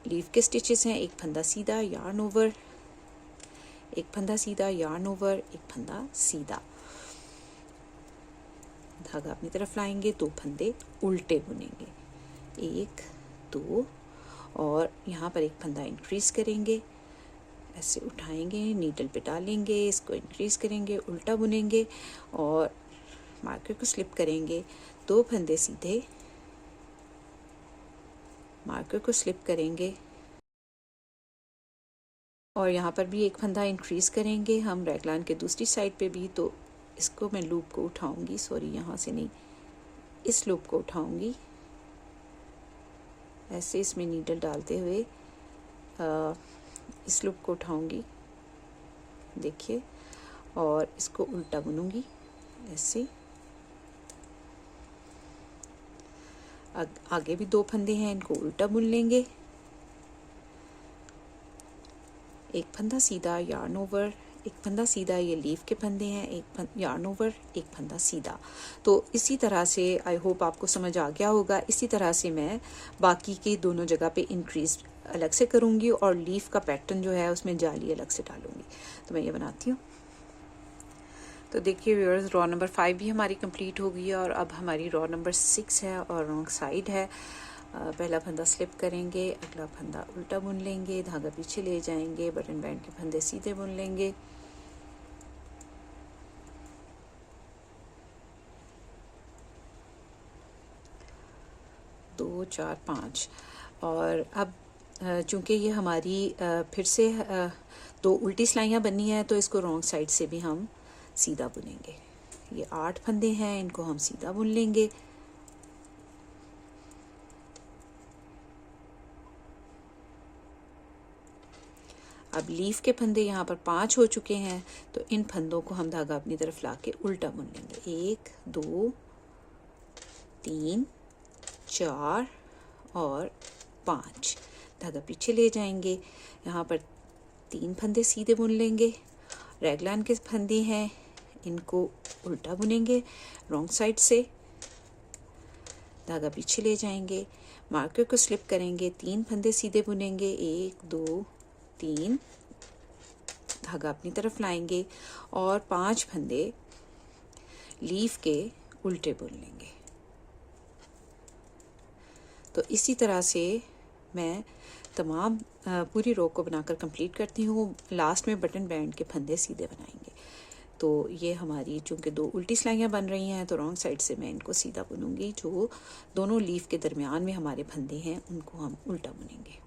लीफ के स्टिचेस हैं, एक फंदा सीधा, यार्न ओवर, एक फंदा सीधा, यार्न ओवर, एक फंदा सीधा। धागा अपनी तरफ लाएंगे, 2 फंदे उल्टे बुनेंगे, 1 2, और यहाँ पर एक फंदा इंक्रीज करेंगे, ऐसे उठाएंगे, नीडल पे डालेंगे, इसको इंक्रीज करेंगे, उल्टा बुनेंगे और मार्कर को स्लिप करेंगे, 2 फंदे सीधे, मार्कर को स्लिप करेंगे और यहाँ पर भी एक फंदा इंक्रीज करेंगे हम रैगलान के दूसरी साइड पे भी। तो इसको मैं लूप को उठाऊंगी, सॉरी यहाँ से नहीं, इस लूप को उठाऊंगी, ऐसे इसमें नीडल डालते हुए इस लूप को उठाऊंगी, देखिए, और इसको उल्टा बुनूंगी ऐसे। आगे भी 2 फंदे हैं, इनको उल्टा बुन लेंगे, एक फंदा सीधा, यार्न ओवर, एक फंदा सीधा, ये लीफ के फंदे हैं, एक यार्न ओवर, एक फंदा सीधा। तो इसी तरह से आई होप आपको समझ आ गया होगा। इसी तरह से मैं बाकी के दोनों जगह पे इंक्रीज अलग से करूँगी और लीफ का पैटर्न जो है उसमें जाली अलग से डालूँगी। तो मैं ये बनाती हूँ। तो देखिए व्यूअर्स, रॉ नंबर 5 भी हमारी कंप्लीट हो गई है और अब हमारी रॉ नंबर 6 है और रॉन्ग साइड है। पहला फंदा स्लिप करेंगे, अगला फंदा उल्टा बुन लेंगे, धागा पीछे ले जाएंगे, बटन बैंड के फंदे सीधे बुन लेंगे, दो, 4, 5। और अब चूंकि ये हमारी फिर से 2 उल्टी सिलाइयाँ बननी है तो इसको रॉन्ग साइड से भी हम सीधा बुनेंगे। ये 8 फंदे हैं, इनको हम सीधा बुन लेंगे, अब लीफ के फंदे यहाँ पर 5 हो चुके हैं तो इन फंदों को हम धागा अपनी तरफ लाके उल्टा बुन लेंगे, 1 2 3 4 और 5। धागा पीछे ले जाएंगे, यहाँ पर 3 फंदे सीधे बुन लेंगे, रैगलान के फंदे हैं, इनको उल्टा बुनेंगे रॉन्ग साइड से, धागा पीछे ले जाएंगे, मार्कर को स्लिप करेंगे, 3 फंदे सीधे बुनेंगे, 1 2 3, धागा अपनी तरफ लाएंगे और 5 फंदे लीफ के उल्टे बुन लेंगे। तो इसी तरह से मैं तमाम पूरी रो को बनाकर कंप्लीट करती हूँ। लास्ट में बटन बैंड के फंदे सीधे बनाएंगे। तो ये हमारी चूँकि 2 उल्टी सिलाइयाँ बन रही हैं तो रॉन्ग साइड से मैं इनको सीधा बुनूंगी। जो दोनों लीफ के दरमियान में हमारे फंदे हैं उनको हम उल्टा बुनेंगे।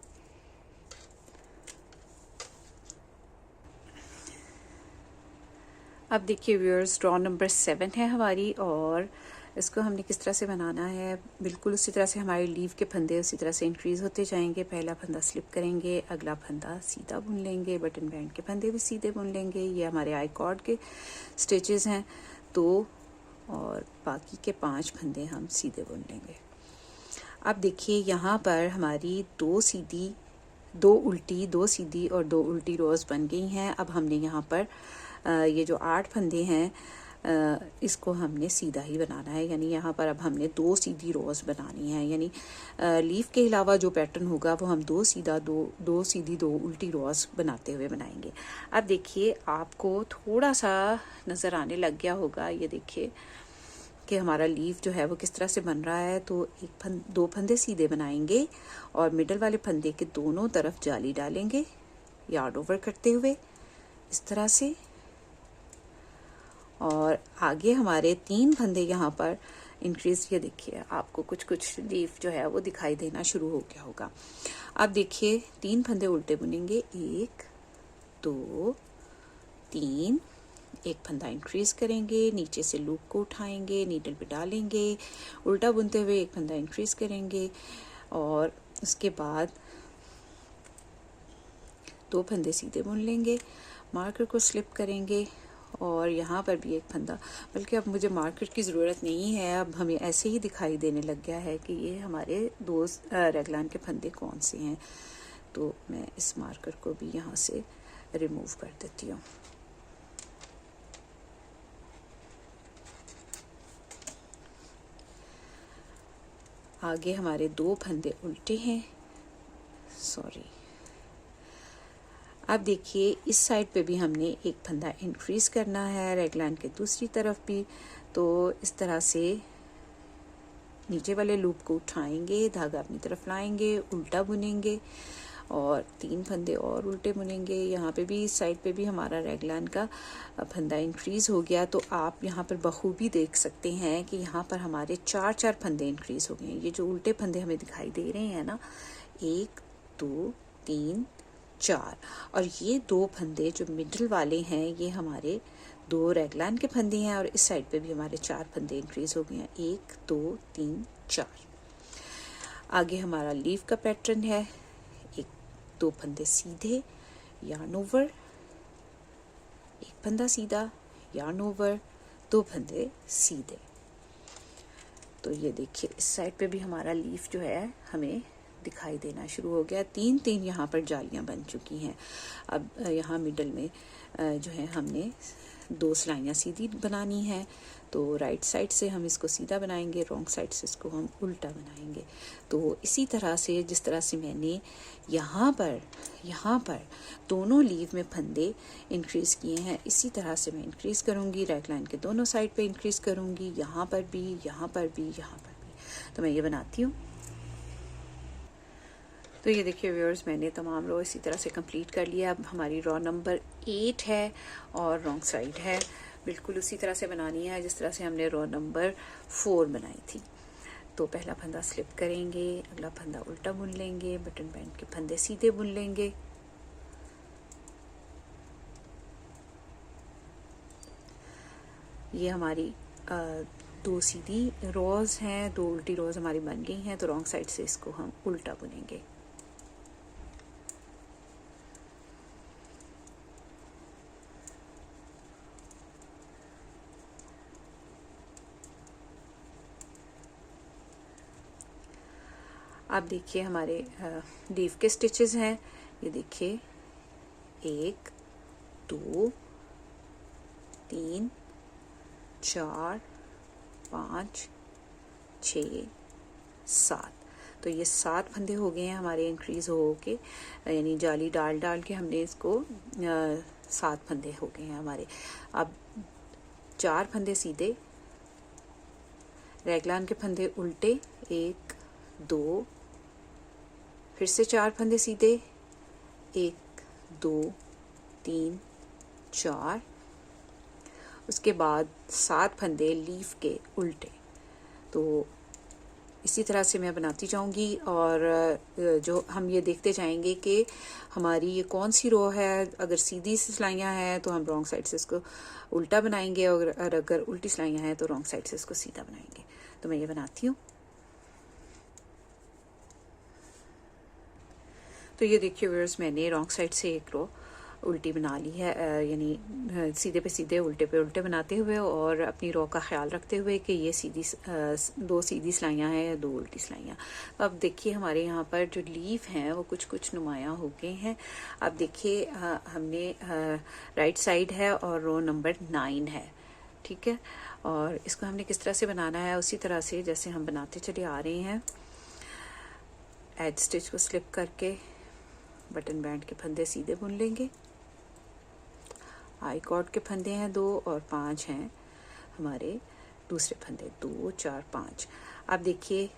अब देखिए व्यूअर्स, रॉ नंबर 7 है हमारी और इसको हमने किस तरह से बनाना है। बिल्कुल उसी तरह से हमारे लीफ के फंदे उसी तरह से इंक्रीज़ होते जाएंगे। पहला फंदा स्लिप करेंगे, अगला फंदा सीधा बुन लेंगे, बटन बैंड के फंदे भी सीधे बुन लेंगे। ये हमारे आई कॉर्ड के स्टिचेस हैं 2 और बाकी के 5 फंदे हम सीधे बुन लेंगे। अब देखिए यहाँ पर हमारी 2 सीधी, 2 उल्टी, 2 सीधी और 2 उल्टी रोज़ बन गई हैं। अब हमने यहाँ पर ये जो 8 फंदे हैं इसको हमने सीधा ही बनाना है, यानी यहाँ पर अब हमने 2 सीधी रोज़ बनानी है। यानी लीफ के अलावा जो पैटर्न होगा वो हम 2 सीधा, 2 सीधी, 2 उल्टी रोज़ बनाते हुए बनाएंगे। अब देखिए आपको थोड़ा सा नज़र आने लग गया होगा, ये देखिए कि हमारा लीफ जो है वो किस तरह से बन रहा है। तो 2 फंदे सीधे बनाएंगे और मिडल वाले फंदे के दोनों तरफ जाली डालेंगे यार्ड ओवर करते हुए इस तरह से, और आगे हमारे 3 फंदे यहाँ पर इंक्रीज, ये देखिए आपको कुछ कुछ लीफ जो है वो दिखाई देना शुरू हो गया होगा। अब देखिए 3 फंदे उल्टे बुनेंगे, 1 2 3, एक फंदा इंक्रीज करेंगे, नीचे से लूप को उठाएंगे, नीडल पे डालेंगे, उल्टा बुनते हुए एक फंदा इंक्रीज करेंगे और उसके बाद 2 फंदे सीधे बुन लेंगे, मार्कर को स्लिप करेंगे और यहाँ पर भी एक फंदा, बल्कि अब मुझे मार्कर की ज़रूरत नहीं है, अब हमें ऐसे ही दिखाई देने लग गया है कि ये हमारे 2 रेगलान के फंदे कौन से हैं। तो मैं इस मार्कर को भी यहाँ से रिमूव कर देती हूँ। आगे हमारे 2 फंदे उल्टे हैं, सॉरी। अब देखिए इस साइड पे भी हमने एक फंदा इंक्रीज करना है रेगलान के दूसरी तरफ भी। तो इस तरह से नीचे वाले लूप को उठाएंगे, धागा अपनी तरफ लाएंगे, उल्टा बुनेंगे और 3 फंदे और उल्टे बुनेंगे। यहाँ पे भी इस साइड पे भी हमारा रेगलान का फंदा इंक्रीज हो गया। तो आप यहाँ पर बखूबी देख सकते हैं कि यहाँ पर हमारे 4 फंदे इंक्रीज हो गए हैं। ये जो उल्टे फंदे हमें दिखाई दे रहे हैं ना, 1 2 3 4, और ये 2 फंदे जो मिडिल वाले हैं ये हमारे 2 रेगलान के फंदे हैं और इस साइड पे भी हमारे 4 फंदे इंक्रीज हो गए हैं, 1 2 3 4। आगे हमारा लीफ का पैटर्न है, 2 फंदे सीधे, यार्न ओवर, एक फंदा सीधा, यार्न ओवर, 2 फंदे सीधे। तो ये देखिए इस साइड पे भी हमारा लीफ जो है हमें दिखाई देना शुरू हो गया। 3 यहाँ पर जालियां बन चुकी हैं। अब यहाँ मिडल में जो है हमने 2 सिलाइयाँ सीधी बनानी है। तो राइट साइड से हम इसको सीधा बनाएंगे, रॉन्ग साइड से इसको हम उल्टा बनाएंगे। तो इसी तरह से जिस तरह से मैंने यहाँ पर दोनों लीव में फंदे इंक्रीज किए हैं, इसी तरह से मैं इंक्रीज करूँगी। राइट लाइन के दोनों साइड पे इंक्रीज करूँगी, यहाँ पर भी, यहाँ पर भी, यहाँ पर भी। तो मैं ये बनाती हूँ। तो ये देखिए व्यूअर्स, मैंने तमाम रो इसी तरह से कंप्लीट कर लिया। अब हमारी रो नंबर 8 है और रॉन्ग साइड है। बिल्कुल उसी तरह से बनानी है जिस तरह से हमने रो नंबर 4 बनाई थी। तो पहला फंदा स्लिप करेंगे, अगला फंदा उल्टा बुन लेंगे, बटन बैंड के फंदे सीधे बुन लेंगे। ये हमारी 2 सीधी रोज हैं, 2 उल्टी रोज हमारी बन गई हैं। तो रॉन्ग साइड से इसको हम उल्टा बुनेंगे। आप देखिए हमारे लीफ के स्टिचेस हैं। ये देखिए 1 2 3 4 5 6 7। तो ये 7 फंदे हो गए हैं हमारे इंक्रीज हो के, यानी जाली डाल डाल के हमने इसको 7 फंदे हो गए हैं हमारे। अब 4 फंदे सीधे, रेगलान के फंदे उल्टे, 1 2, फिर से 4 फंदे सीधे, 1 2 3 4, उसके बाद 7 फंदे लीफ के उल्टे। तो इसी तरह से मैं बनाती जाऊंगी और जो हम ये देखते जाएंगे कि हमारी ये कौन सी रो है। अगर सीधी सिलाइयाँ हैं तो हम रॉन्ग साइड से इसको उल्टा बनाएंगे और अगर उल्टी सिलाइयाँ हैं तो रॉन्ग साइड से इसको सीधा बनाएंगे। तो मैं ये बनाती हूँ। तो ये देखिए व्यूअर्स, मैंने रॉन्ग साइड से एक रो उल्टी बना ली है, यानी सीधे पे सीधे उल्टे पे उल्टे बनाते हुए और अपनी रो का ख्याल रखते हुए कि ये सीधी 2 सीधी सिलाइयाँ हैं या 2 उल्टी सिलाइयाँ। तो अब देखिए हमारे यहाँ पर जो लीफ हैं वो कुछ कुछ नुमायाँ हो गए हैं। अब देखिए हमने राइट साइड है और रो नंबर 9 है, ठीक है। और इसको हमने किस तरह से बनाना है, उसी तरह से जैसे हम बनाते चले आ रहे हैं। एज स्टिच को स्लिप करके बटन बैंड के फंदे सीधे बुन लेंगे। आई कॉर्ड के फंदे हैं 2 और 5 हैं हमारे दूसरे फंदे, 2 4 5। अब देखिए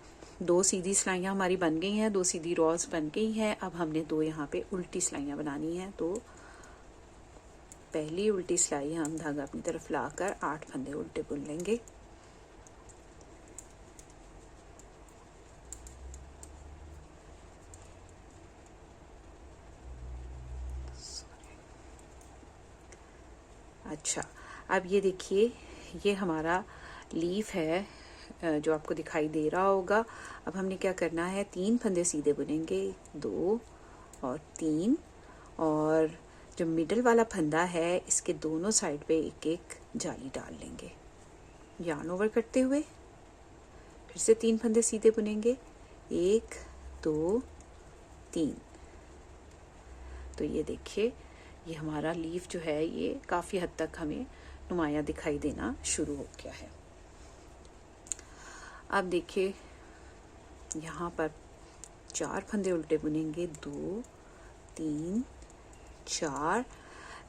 2 सीधी सिलाइयाँ हमारी बन गई हैं, 2 सीधी रॉज बन गई हैं। अब हमने 2 यहाँ पे उल्टी सिलाइयाँ बनानी हैं। तो पहली उल्टी सिलाई हम धागा अपनी तरफ लाकर 8 फंदे उल्टे बुन लेंगे। अच्छा, अब ये देखिए, ये हमारा लीफ है जो आपको दिखाई दे रहा होगा। अब हमने क्या करना है, 3 फंदे सीधे बुनेंगे, 2 और 3, और जो मिडल वाला फंदा है इसके दोनों साइड पे एक एक जाली डाल लेंगे। यार्न ओवर करते हुए फिर से 3 फंदे सीधे बुनेंगे, 1 2 3। तो ये देखिए, ये हमारा लीफ जो है ये काफ़ी हद तक हमें नुमाया दिखाई देना शुरू हो गया है। अब देखिए, यहाँ पर 4 फंदे उल्टे बुनेंगे, 2 3 4।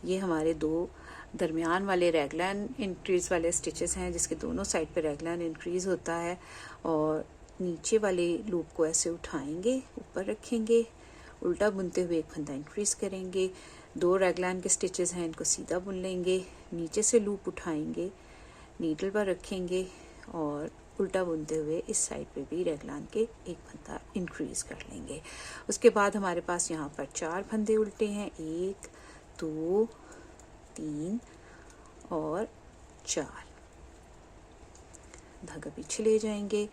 ये हमारे 2 दरमियान वाले रैगलान इंक्रीज वाले स्टिचेस हैं, जिसके दोनों साइड पे रैगलान इंक्रीज होता है। और नीचे वाले लूप को ऐसे उठाएंगे, ऊपर रखेंगे, उल्टा बुनते हुए एक फंदा इंक्रीज करेंगे। 2 रैगलान के स्टिचेस हैं, इनको सीधा बुन लेंगे, नीचे से लूप उठाएंगे, नीडल पर रखेंगे और उल्टा बुनते हुए इस साइड पे भी रैगलान के एक फंदा इंक्रीज कर लेंगे। उसके बाद हमारे पास यहाँ पर 4 फंदे उल्टे हैं, 1 2 3 और 4। धागा पीछे ले जाएंगे,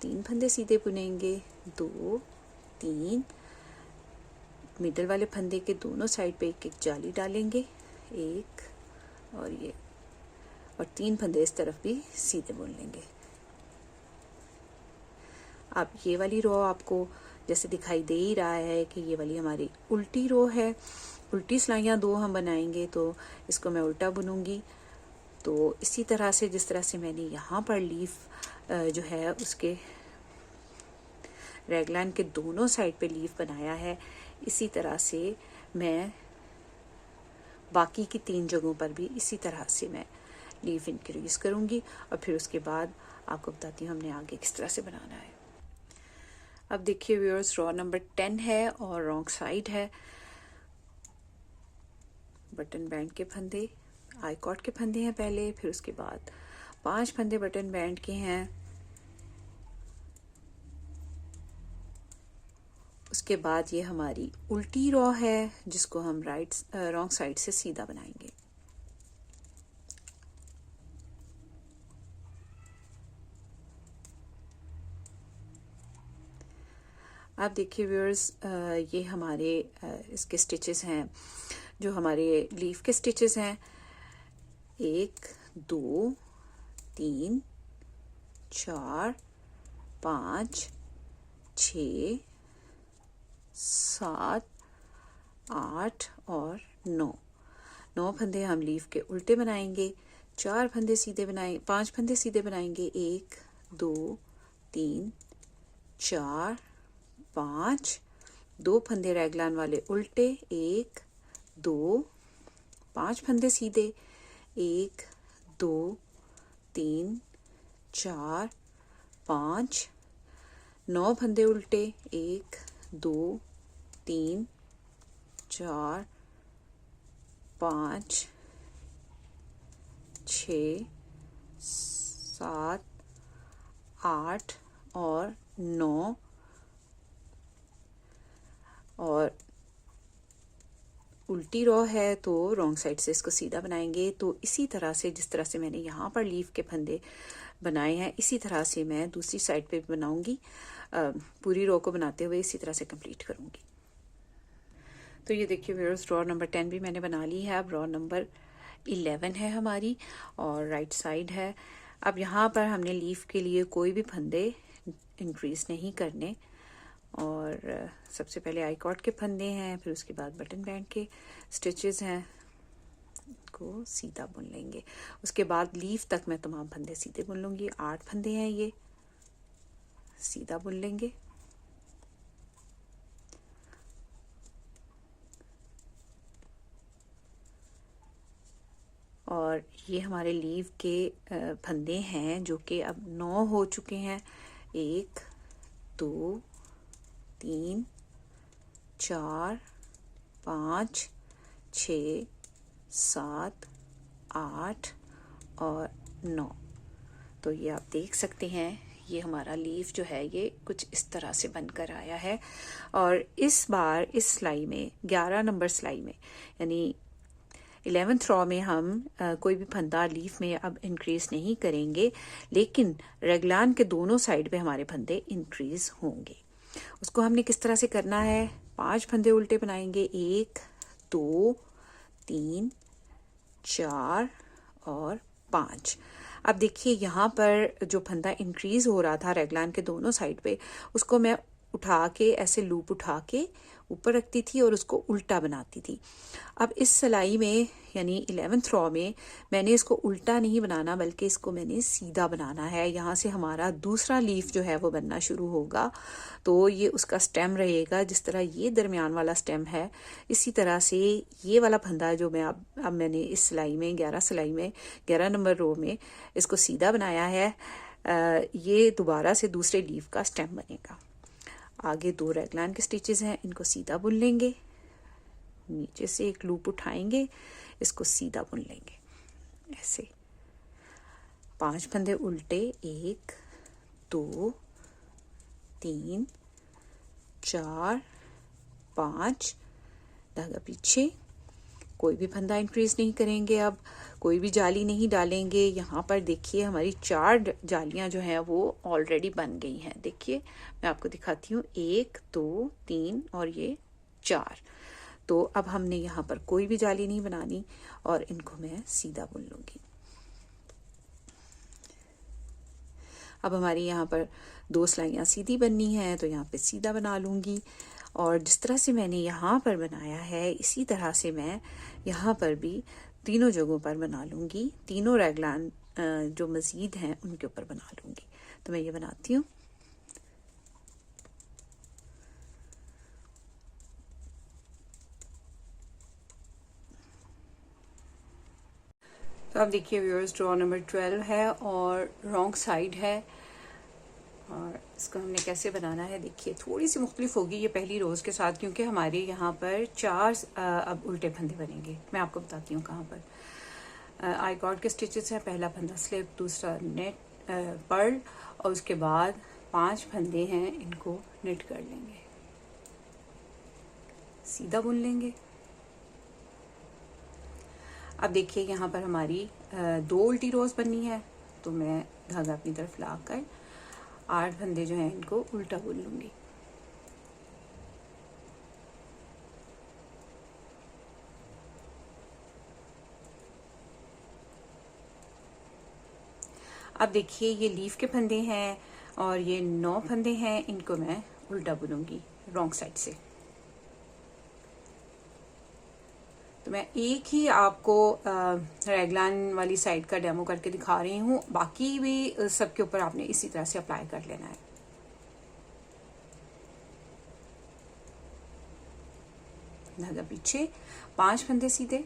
3 फंदे सीधे बुनेंगे, 2 3, मिडल वाले फंदे के दोनों साइड पे एक एक जाली डालेंगे, 1 और ये, और 3 फंदे इस तरफ भी सीधे बुन लेंगे। अब ये वाली रो आपको जैसे दिखाई दे ही रहा है कि ये वाली हमारी उल्टी रो है। उल्टी सिलाइयाँ 2 हम बनाएंगे, तो इसको मैं उल्टा बुनूंगी। तो इसी तरह से जिस तरह से मैंने यहाँ पर लीफ जो है उसके रैगलान के दोनों साइड पे लीफ बनाया है, इसी तरह से मैं बाकी की 3 जगहों पर भी इसी तरह से मैं लीफ इंक्रीज करूँगी। और फिर उसके बाद आपको बताती हूँ हमने आगे किस तरह से बनाना है। अब देखिए व्यूअर्स, रॉ नंबर 10 है और रॉन्ग साइड है। बटन बैंड के फंदे, आई कॉट के फंदे हैं पहले, फिर उसके बाद 5 फंदे बटन बैंड के हैं। उसके बाद ये हमारी उल्टी रॉ है जिसको हम रॉन्ग साइड से सीधा बनाएंगे। आप देखिए व्यूअर्स, ये हमारे इसके स्टिचेस हैं, जो हमारे लीफ के स्टिचेस हैं, 1 2 3 4 5 6 7 8 और 9 फंदे हम लीफ के उल्टे बनाएंगे, 4 फंदे सीधे बनाए, 5 फंदे सीधे बनाएंगे, 1 2 3 4 5, 2 फंदे रैगलान वाले उल्टे, 1 2 5 फंदे सीधे, 1 2 3 4 5, 9 फंदे उल्टे, 1 2 3 4 5 6 7 8 और 9। और उल्टी रॉ है तो रॉन्ग साइड से इसको सीधा बनाएंगे। तो इसी तरह से जिस तरह से मैंने यहाँ पर लीफ के फंदे बनाए हैं, इसी तरह से मैं दूसरी साइड पे भी बनाऊंगी। पूरी रो को बनाते हुए इसी तरह से कंप्लीट करूंगी। तो ये देखिए व्यूअर्स, रॉ नंबर 10 भी मैंने बना ली है। अब रॉ नंबर 11 है हमारी और राइट साइड है। अब यहाँ पर हमने लीफ के लिए कोई भी फंदे इंक्रीज नहीं करने, और सबसे पहले आई कॉट के फंदे हैं, फिर उसके बाद बटन बैंड के स्टिचेस हैं, को सीधा बुन लेंगे। उसके बाद लीफ तक मैं तमाम फंदे सीधे बुन लूंगी। 8 फंदे हैं, ये सीधा बुन लेंगे। और ये हमारे लीफ के फंदे हैं जो कि अब 9 हो चुके हैं। 1 2 3 4 5 6 7 8 और 9। तो ये आप देख सकते हैं, ये हमारा लीफ जो है ये कुछ इस तरह से बनकर आया है। और इस बार इस सिलाई में 11 नंबर सिलाई में, यानी 11th रॉ में हम कोई भी फंदा लीफ में अब इंक्रीज नहीं करेंगे, लेकिन रेगलान के दोनों साइड पे हमारे फंदे इंक्रीज होंगे। उसको हमने किस तरह से करना है, 5 फंदे उल्टे बनाएंगे, 1 2 3 4 और 5। अब देखिए यहाँ पर जो फंदा इंक्रीज हो रहा था रेगलान के दोनों साइड पे, उसको मैं उठा के ऐसे लूप उठा के ऊपर रखती थी और उसको उल्टा बनाती थी। अब इस सिलाई में यानी 11th रॉ में मैंने इसको उल्टा नहीं बनाना, बल्कि इसको मैंने सीधा बनाना है। यहाँ से हमारा दूसरा लीफ जो है वो बनना शुरू होगा। तो ये उसका स्टेम रहेगा, जिस तरह ये दरमियान वाला स्टेम है, इसी तरह से ये वाला फंदा जो मैं अब मैंने इस सिलाई में 11 सिलाई में 11 नंबर रो में इसको सीधा बनाया है, ये दोबारा से दूसरे लीफ का स्टेम बनेगा। आगे 2 रेगलान के स्टिचेस हैं, इनको सीधा बुन लेंगे, नीचे से एक लूप उठाएंगे, इसको सीधा बुन लेंगे ऐसे। 5 फंदे उल्टे, 1 2 3 4 5, धागा पीछे, कोई भी फंदा इंक्रीज नहीं करेंगे, अब कोई भी जाली नहीं डालेंगे। यहाँ पर देखिए हमारी 4 जालियाँ जो हैं वो ऑलरेडी बन गई हैं। देखिए मैं आपको दिखाती हूँ, 1 2 3 और ये 4। तो अब हमने यहाँ पर कोई भी जाली नहीं बनानी और इनको मैं सीधा बुन लूँगी। अब हमारी यहाँ पर 2 सिलाइयाँ सीधी बननी है, तो यहाँ पे सीधा बना लूँगी। और जिस तरह से मैंने यहाँ पर बनाया है, इसी तरह से मैं यहाँ पर भी तीनों जगहों पर बना लूँगी। तीनों रेगलान जो मज़ीद हैं उनके ऊपर बना लूँगी। तो मैं ये बनाती हूँ। तो अब देखिए व्यूअर्स, ड्रॉ नंबर 12 है और रॉन्ग साइड है, और इसको हमने कैसे बनाना है देखिए। थोड़ी सी मुख्तलिफ होगी ये पहली रोज़ के साथ, क्योंकि हमारे यहाँ पर 4 अब उल्टे फंदे बनेंगे। मैं आपको बताती हूँ कहाँ पर। आई कॉर्ड के स्टिचेस हैं, पहला फंदा स्लिप, दूसरा नेट पर्ल, और उसके बाद 5 फंदे हैं, इनको नेट कर लेंगे, सीधा बुन लेंगे। अब देखिए यहाँ पर हमारी 2 उल्टी रोज़ बननी है, तो मैं धागा अपनी तरफ लाकर 8 फंदे जो हैं इनको उल्टा बुन लूँगी। अब देखिए ये लीफ के फंदे हैं और ये 9 फंदे हैं, इनको मैं उल्टा बुनूंगी रॉन्ग साइड से। तो मैं एक ही आपको रेगलान वाली साइड का डेमो करके दिखा रही हूँ, बाकी भी सबके ऊपर आपने इसी तरह से अप्लाई कर लेना है। धागा पीछे, 5 फंदे सीधे,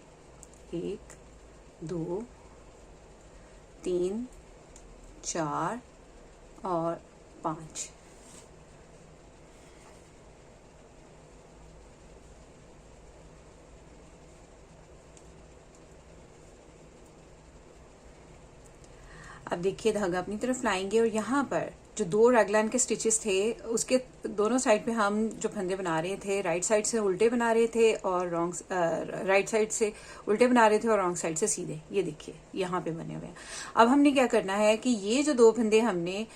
1 2 3 4 और 5। अब देखिए धागा अपनी तरफ लाएंगे और यहाँ पर जो 2 रेगलान के स्टिचेस थे उसके दोनों साइड पे हम जो फंदे बना रहे थे, राइट साइड से उल्टे बना रहे थे और राइट साइड से उल्टे बना रहे थे और रॉन्ग साइड से सीधे। ये देखिए यहाँ पे बने हुए हैं। अब हमने क्या करना है कि ये जो 2 फंदे हमने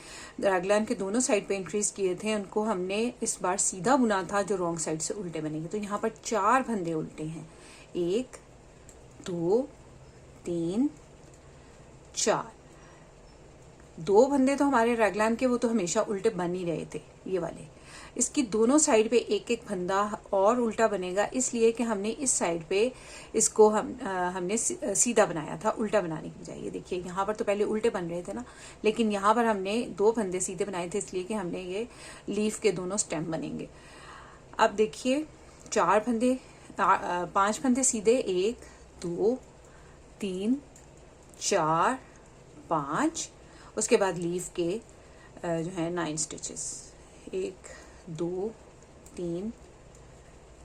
रेगलान के दोनों साइड पे इंक्रीज किए थे, उनको हमने इस बार सीधा बुना था, जो रॉन्ग साइड से उल्टे बनेंगे। तो यहाँ पर 4 फंदे उल्टे हैं, 1 2 3 4। 2 फंदे तो हमारे रेगलान के वो तो हमेशा उल्टे बन ही रहे थे, ये वाले। इसकी दोनों साइड पे एक एक फंदा और उल्टा बनेगा, इसलिए कि हमने इस साइड पे इसको हमने सीधा बनाया था, उल्टा बनाने की बजाय। ये देखिए यहाँ पर तो पहले उल्टे बन रहे थे ना, लेकिन यहाँ पर हमने 2 फंदे सीधे बनाए थे, इसलिए कि हमने ये लीफ के दोनों स्टेम बनेंगे। अब देखिए 5 फंदे सीधे, 1 2 3 4 5, उसके बाद लीफ के जो है 9 स्टिचेस, 1 2 3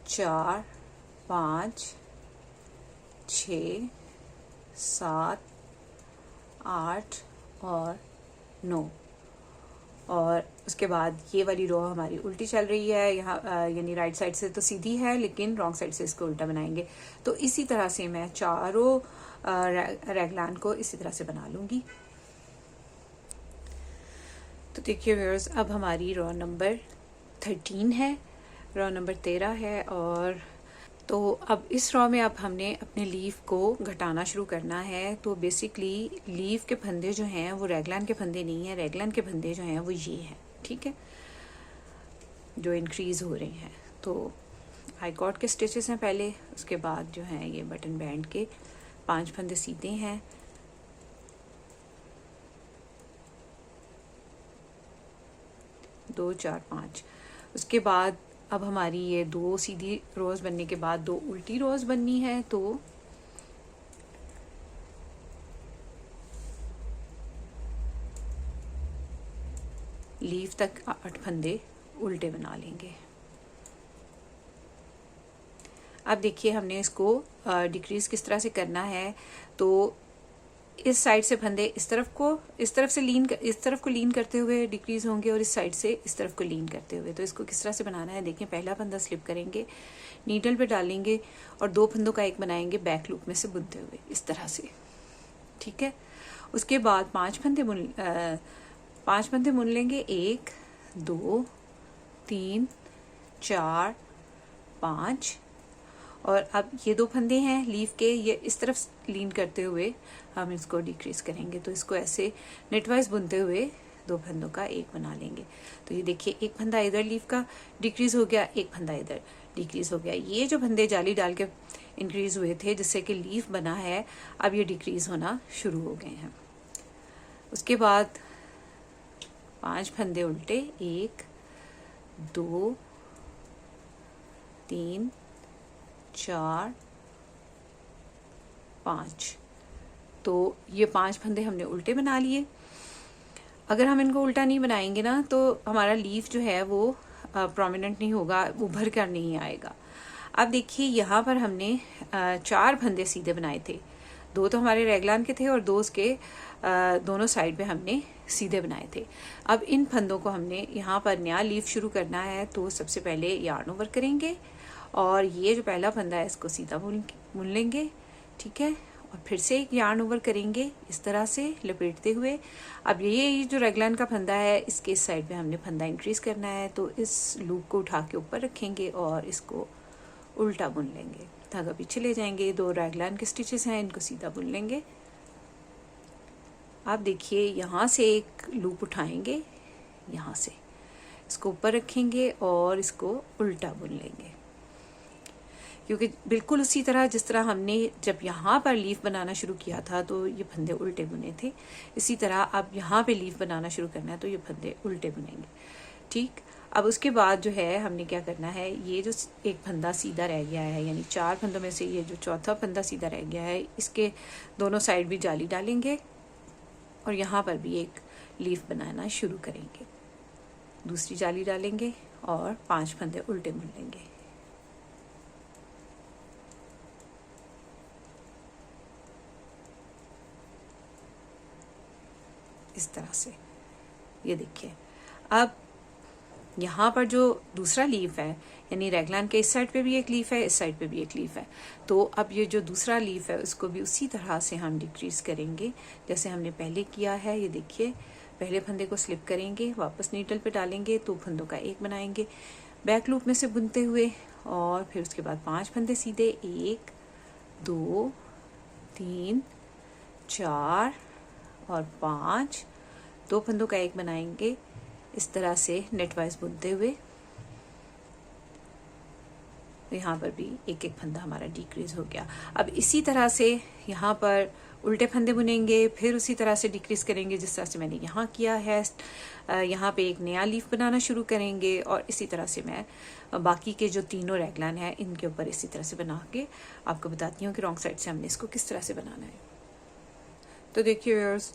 4 5 6 7 8 और 9। और उसके बाद ये वाली रो हमारी उल्टी चल रही है, यहाँ यानी राइट साइड से तो सीधी है लेकिन रॉन्ग साइड से इसको उल्टा बनाएंगे। तो इसी तरह से मैं चारों रैगलान को इसी तरह से बना लूँगी। तो देखिए व्यूअर्स, अब हमारी रो नंबर 13 है, रो नंबर 13 है। और तो अब इस रो में अब हमने अपने लीफ को घटाना शुरू करना है। तो बेसिकली लीफ के फंदे जो हैं वो रैगलान के फंदे नहीं है, रैगलान के फंदे जो हैं वो ये हैं, ठीक है, जो इंक्रीज हो रहे हैं। तो आई कॉट के स्टिचेस हैं पहले, उसके बाद जो हैं ये बटन बैंड के 5 फंदे सीधे हैं, 2 4 5। उसके बाद अब हमारी ये 2 सीधी रोज बनने के बाद 2 उल्टी रोज बननी है। तो लीफ तक 8 फंदे उल्टे बना लेंगे। अब देखिए हमने इसको डिक्रीज किस तरह से करना है। तो इस साइड से फंदे इस तरफ से इस तरफ को लीन करते हुए डिक्रीज होंगे और इस साइड से इस तरफ को लीन करते हुए। तो इसको किस तरह से बनाना है देखिए, पहला फंदा स्लिप करेंगे, नीडल पे डालेंगे और 2 फंदों का एक बनाएंगे बैक लूप में से बुनते हुए इस तरह से, ठीक है। उसके बाद 5 फंदे बुन लेंगे, 1 2 3 4 5। और अब ये 2 फंदे हैं लीफ के, ये इस तरफ लीन करते हुए हम इसको डिक्रीज करेंगे। तो इसको ऐसे नेटवाइज बुनते हुए 2 फंदों का एक बना लेंगे। तो ये देखिए, एक फंदा इधर लीफ का डिक्रीज हो गया, एक फंदा इधर डिक्रीज हो गया। ये जो फंदे जाली डाल के इंक्रीज हुए थे जिससे कि लीफ बना है, अब ये डिक्रीज होना शुरू हो गए हैं। उसके बाद 5 फंदे उल्टे, 1 2 3 4 5। तो ये 5 फंदे हमने उल्टे बना लिए। अगर हम इनको उल्टा नहीं बनाएंगे ना तो हमारा लीफ जो है वो प्रोमिनेंट नहीं होगा, उभर कर नहीं आएगा। अब देखिए यहाँ पर हमने 4 फंदे सीधे बनाए थे, 2 तो हमारे रैगलान के थे और 2 उसके दोनों साइड पे हमने सीधे बनाए थे। अब इन फंदों को हमने यहाँ पर नया लीफ शुरू करना है। तो सबसे पहले यार्न ओवर करेंगे और ये जो पहला फंदा है इसको सीधा बुन लेंगे, ठीक है। और फिर से एक यार्न ओवर करेंगे इस तरह से लपेटते हुए। अब ये जो रैगलान का फंदा है इसके इस साइड पे हमने फंदा इंक्रीज करना है। तो इस लूप को उठा के ऊपर रखेंगे और इसको उल्टा बुन लेंगे, धागा पीछे ले जाएंगे। 2 रैगलान के स्टिचेस हैं, इनको सीधा बुन लेंगे। आप देखिए यहाँ से एक लूप उठाएंगे, यहाँ से इसको ऊपर रखेंगे और इसको उल्टा बुन लेंगे, क्योंकि बिल्कुल उसी तरह जिस तरह हमने जब यहाँ पर लीफ बनाना शुरू किया था तो ये फंदे उल्टे बुने थे, इसी तरह अब यहाँ पे लीफ बनाना शुरू करना है तो ये फंदे उल्टे बुनेंगे, ठीक। अब उसके बाद जो है हमने क्या करना है, ये जो एक फंदा सीधा रह गया है, यानी 4 फंदों में से ये जो चौथा फंदा सीधा रह गया है, इसके दोनों साइड भी जाली डालेंगे और यहाँ पर भी एक लीफ बनाना शुरू करेंगे। दूसरी जाली डालेंगे और 5 फंदे उल्टे बुन लेंगे। इस तरह से ये देखिए। अब यहाँ पर जो दूसरा लीफ है, यानी रैगलान के इस साइड पे भी एक लीफ है, इस साइड पे भी एक लीफ है। तो अब ये जो दूसरा लीफ है उसको भी उसी तरह से हम डिक्रीज करेंगे जैसे हमने पहले किया है। ये देखिए, पहले फंदे को स्लिप करेंगे, वापस नीडल पे डालेंगे, 2 फंदों का एक बनाएंगे बैक लूप में से बुनते हुए। और फिर उसके बाद 5 फंदे सीधे, 1 2 3 4 और 5, 2 फंदों का एक बनाएंगे इस तरह से नेटवाइज बुनते हुए। यहाँ पर भी एक एक फंदा हमारा डिक्रीज हो गया। अब इसी तरह से यहाँ पर उल्टे फंदे बुनेंगे, फिर उसी तरह से डिक्रीज करेंगे जिस तरह से मैंने यहाँ किया है। यहाँ पे एक नया लीफ बनाना शुरू करेंगे और इसी तरह से मैं बाकी के जो तीनों रैगलान हैं इनके ऊपर इसी तरह से बना के आपको बताती हूँ कि रॉन्ग साइड से हमने इसको किस तरह से बनाना है। तो देखिए व्यूअर्स,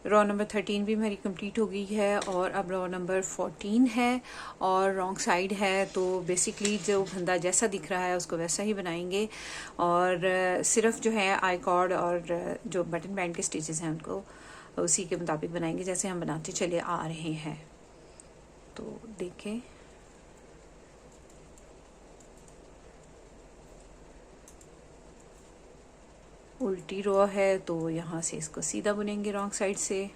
रो नंबर 13 भी हमारी कंप्लीट हो गई है और अब रो नंबर 14 है और रॉन्ग साइड है। तो बेसिकली जो फंदा जैसा दिख रहा है उसको वैसा ही बनाएंगे और सिर्फ जो है आई कॉर्ड और जो बटन बैंड के स्टिचेस हैं उनको उसी के मुताबिक बनाएंगे जैसे हम बनाते चले आ रहे हैं। तो देखें, उल्टी रो है तो यहाँ से इसको सीधा बुनेंगे रॉन्ग साइड से।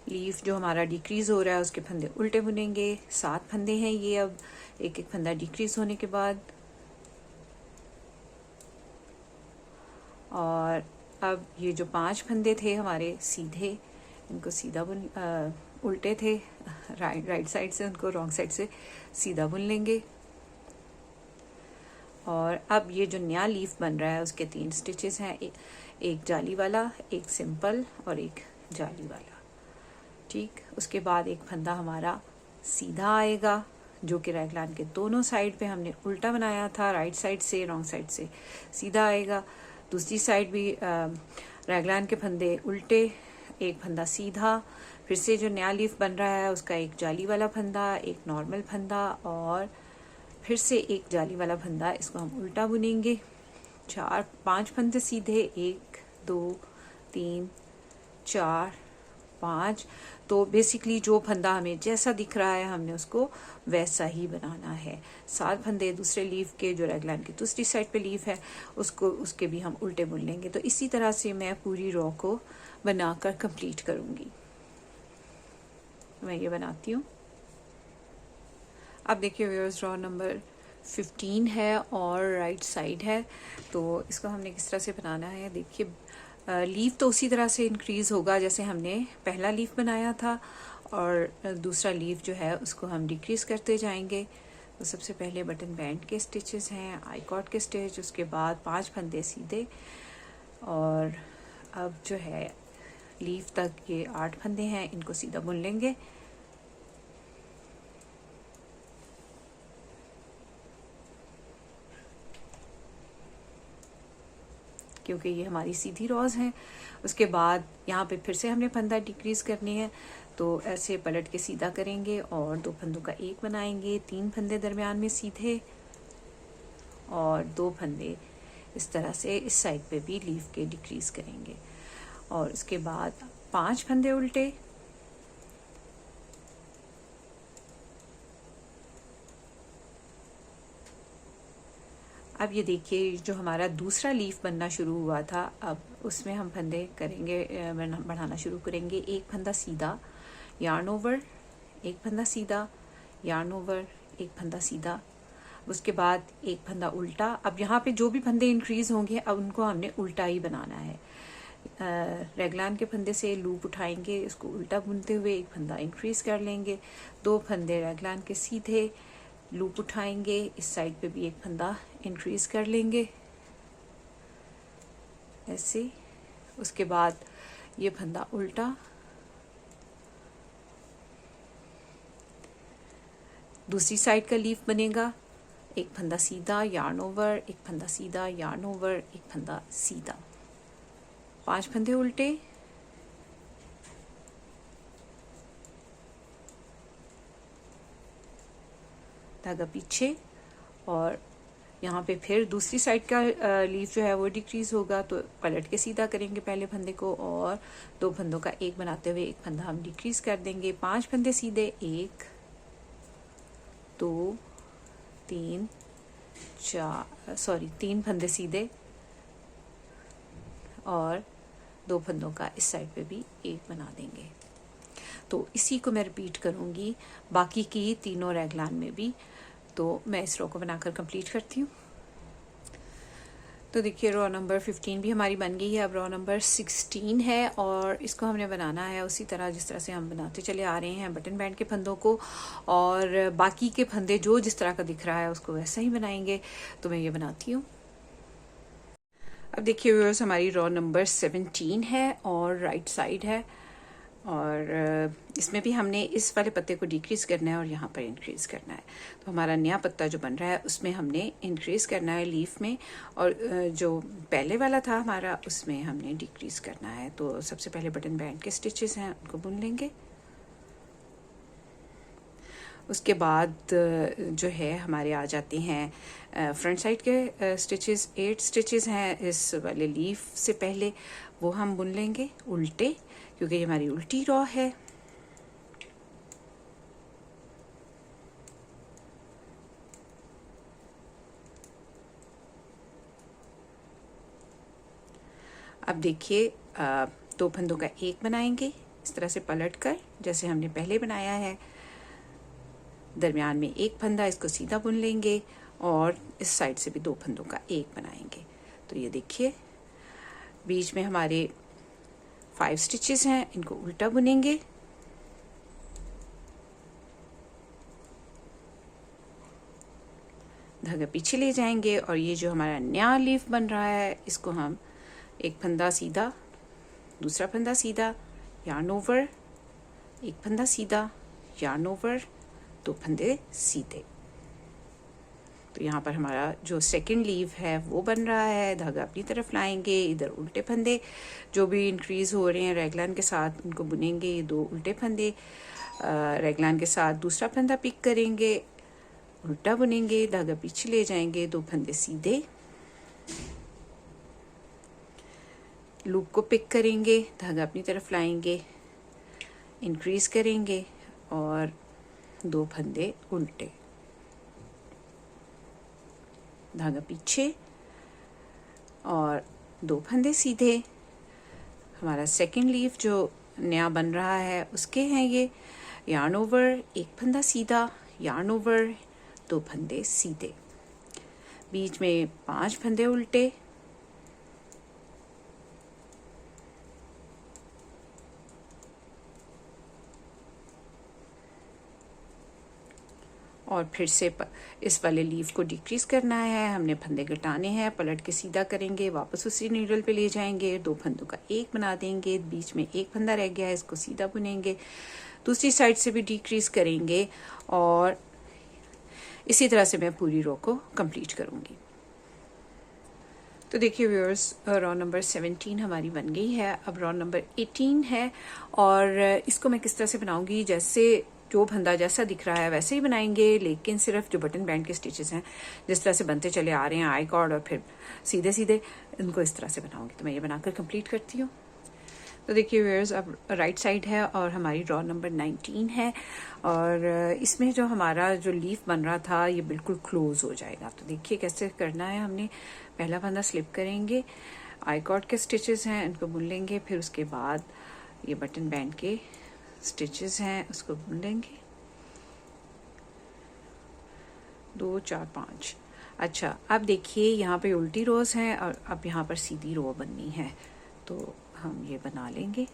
लीफ जो हमारा डिक्रीज हो रहा है उसके फंदे उल्टे बुनेंगे। 7 फंदे हैं ये। अब एक एक फंदा डिक्रीज होने के बाद, और अब ये जो 5 फंदे थे हमारे सीधे, इनको सीधा उल्टे थे राइट साइड से, उनको रॉन्ग साइड से सीधा बुन लेंगे। और अब ये जो नया लीफ बन रहा है उसके 3 स्टिचेस हैं, एक जाली वाला, एक सिंपल और एक जाली वाला। ठीक, उसके बाद एक फंदा हमारा सीधा आएगा जो कि रैगलान के दोनों साइड पे हमने उल्टा बनाया था, राइट साइड से रॉन्ग साइड से सीधा आएगा। दूसरी साइड भी रैगलान के फंदे उल्टे, एक फंदा सीधा। फिर से जो नया लीफ बन रहा है उसका एक जाली वाला फंदा, एक नॉर्मल फंदा और फिर से एक जाली वाला फंदा। इसको हम उल्टा बुनेंगे। 5 फंदे सीधे, 1 2 3 4 5। तो बेसिकली जो फंदा हमें जैसा दिख रहा है हमने उसको वैसा ही बनाना है। 7 फंदे दूसरे लीफ के, जो रैगलान की दूसरी साइड पे लीफ है उसके भी हम उल्टे बुन लेंगे। तो इसी तरह से मैं पूरी रो को बनाकर कंप्लीट करूंगी। मैं ये बनाती हूँ। अब देखिए व्यूअर्स, रो नंबर 15 है और राइट साइड है। तो इसको हमने किस तरह से बनाना है, देखिए लीफ तो उसी तरह से इंक्रीज होगा जैसे हमने पहला लीफ बनाया था, और दूसरा लीफ जो है उसको हम डिक्रीज करते जाएंगे। तो सबसे पहले बटन बैंड के स्टिचेस हैं, आई कॉट के स्टिच, उसके बाद 5 फंदे सीधे, और अब जो है लीफ तक ये 8 फंदे हैं, इनको सीधा बुन लेंगे। क्योंकि ये हमारी सीधी रॉज हैं। उसके बाद यहाँ पे फिर से हमने फंदा डिक्रीज करनी है, तो ऐसे पलट के सीधा करेंगे और 2 फंदों का एक बनाएंगे। 3 फंदे दरमियान में सीधे और 2 फंदे इस तरह से इस साइड पे भी लीफ के डिक्रीज करेंगे। और उसके बाद 5 फंदे उल्टे, अब ये देखिए जो हमारा दूसरा लीफ बनना शुरू हुआ था, अब उसमें हम फंदे करेंगे, बढ़ाना शुरू करेंगे। एक फंदा सीधा, यार्न ओवर, एक फंदा सीधा, यार्न ओवर, एक फंदा सीधा, उसके बाद एक फंदा उल्टा। अब यहाँ पे जो भी फंदे इंक्रीज होंगे अब उनको हमने उल्टा ही बनाना है। रैगलान के फंदे से लूप उठाएंगे, इसको उल्टा बुनते हुए एक फंदा इंक्रीज कर लेंगे। 2 फंदे रैगलान के सीधे, लूप उठाएंगे, इस साइड पे भी एक फंदा इंक्रीज कर लेंगे ऐसे। उसके बाद ये फंदा उल्टा, दूसरी साइड का लीफ बनेगा, एक फंदा सीधा, यार्न ओवर, एक फंदा सीधा, यार्न ओवर, एक फंदा सीधा, 5 फंदे उल्टे, धागा पीछे, और यहाँ पे फिर दूसरी साइड का लीफ जो है वो डिक्रीज होगा, तो पलट के सीधा करेंगे पहले फंदे को और 2 फंदों का एक बनाते हुए एक फंदा हम डिक्रीज कर देंगे। 5 फंदे सीधे, 1 2 3 4 3 फंदे सीधे और 2 फंदों का इस साइड पे भी एक बना देंगे। तो इसी को मैं रिपीट करूँगी बाकी की तीनों रैगलान में भी। तो मैं इस रो को बनाकर कंप्लीट करती हूँ। तो देखिए रो नंबर 15 भी हमारी बन गई है। अब रो नंबर 16 है और इसको हमने बनाना है उसी तरह जिस तरह से हम बनाते चले आ रहे हैं बटन बैंड के फंदों को, और बाकी के फंदे जो जिस तरह का दिख रहा है उसको वैसा ही बनाएंगे। तो मैं ये बनाती हूँ। अब देखिए व्यूअर्स, हमारी रो नंबर 17 है और राइट साइड है, और इसमें भी हमने इस वाले पत्ते को डिक्रीज करना है और यहाँ पर इंक्रीज करना है। तो हमारा नया पत्ता जो बन रहा है उसमें हमने इंक्रीज करना है लीफ में, और जो पहले वाला था हमारा उसमें हमने डिक्रीज करना है। तो सबसे पहले बटन बैंड के स्टिचेस हैं उनको बुन लेंगे। उसके बाद जो है हमारे आ जाते हैं फ्रंट साइड के स्टिचेस। 8 स्टिचेस हैं इस वाले लीफ से पहले, वो हम बुन लेंगे उल्टे, क्योंकि ये हमारी उल्टी रॉ है। अब देखिए 2 फंदों का एक बनाएंगे इस तरह से पलट कर, जैसे हमने पहले बनाया है। दरमियान में एक फंदा, इसको सीधा बुन लेंगे और इस साइड से भी 2 फंदों का एक बनाएंगे। तो ये देखिए बीच में हमारे 5 स्टिचेस हैं, इनको उल्टा बुनेंगे। धागा पीछे ले जाएंगे और ये जो हमारा नया लीफ बन रहा है, इसको हम एक फंदा सीधा, दूसरा फंदा सीधा, यार्न ओवर, एक फंदा सीधा, यार्न ओवर, 2 फंदे सीधे। तो यहाँ पर हमारा जो सेकंड लीव है वो बन रहा है। धागा अपनी तरफ लाएंगे, इधर उल्टे फंदे जो भी इंक्रीज हो रहे हैं रैगलान के साथ उनको बुनेंगे। ये 2 उल्टे फंदे रैगलान के साथ, दूसरा फंदा पिक करेंगे, उल्टा बुनेंगे, धागा पीछे ले जाएंगे, 2 फंदे सीधे, लूप को पिक करेंगे, धागा अपनी तरफ लाएंगे, इंक्रीज करेंगे और 2 फंदे उल्टे, धागा पीछे और 2 फंदे सीधे। हमारा सेकंड लीफ जो नया बन रहा है उसके हैं ये यार्न ओवर, एक फंदा सीधा, यार्न ओवर, 2 फंदे सीधे, बीच में 5 फंदे उल्टे, और फिर से इस वाले लीफ को डिक्रीज करना है। हमने फंदे घटाने हैं, पलट के सीधा करेंगे, वापस उसी नीडल पे ले जाएंगे, 2 फंदों का एक बना देंगे, बीच में एक फंदा रह गया है, इसको सीधा बुनेंगे, दूसरी साइड से भी डिक्रीज करेंगे और इसी तरह से मैं पूरी रो को कंप्लीट करूंगी। तो देखिए व्यूअर्स, रॉ नंबर 17 हमारी बन गई है। अब रॉ नंबर 18 है और इसको मैं किस तरह से बनाऊंगी, जैसे जो फंदा जैसा दिख रहा है वैसे ही बनाएंगे, लेकिन सिर्फ जो बटन बैंड के स्टिचेस हैं जिस तरह से बनते चले आ रहे हैं आई कॉर्ड और फिर सीधे सीधे, इनको इस तरह से बनाऊंगी। तो मैं ये बनाकर कंप्लीट करती हूँ। तो देखिए व्यूअर्स, अब राइट साइड है और हमारी रॉ नंबर 19 है और इसमें जो हमारा जो लीफ बन रहा था ये बिल्कुल क्लोज हो जाएगा। तो देखिए कैसे करना है। हमने पहला फंदा स्लिप करेंगे, आई कॉर्ड के स्टिचेस हैं इनको बुन लेंगे, फिर उसके बाद ये बटन बैंड के स्टिचेस हैं उसको बुन लेंगे, 2 4 5। अच्छा, अब देखिए यहाँ पे उल्टी रोज हैं और अब यहाँ पर सीधी रो बननी है, तो हम ये बना लेंगे।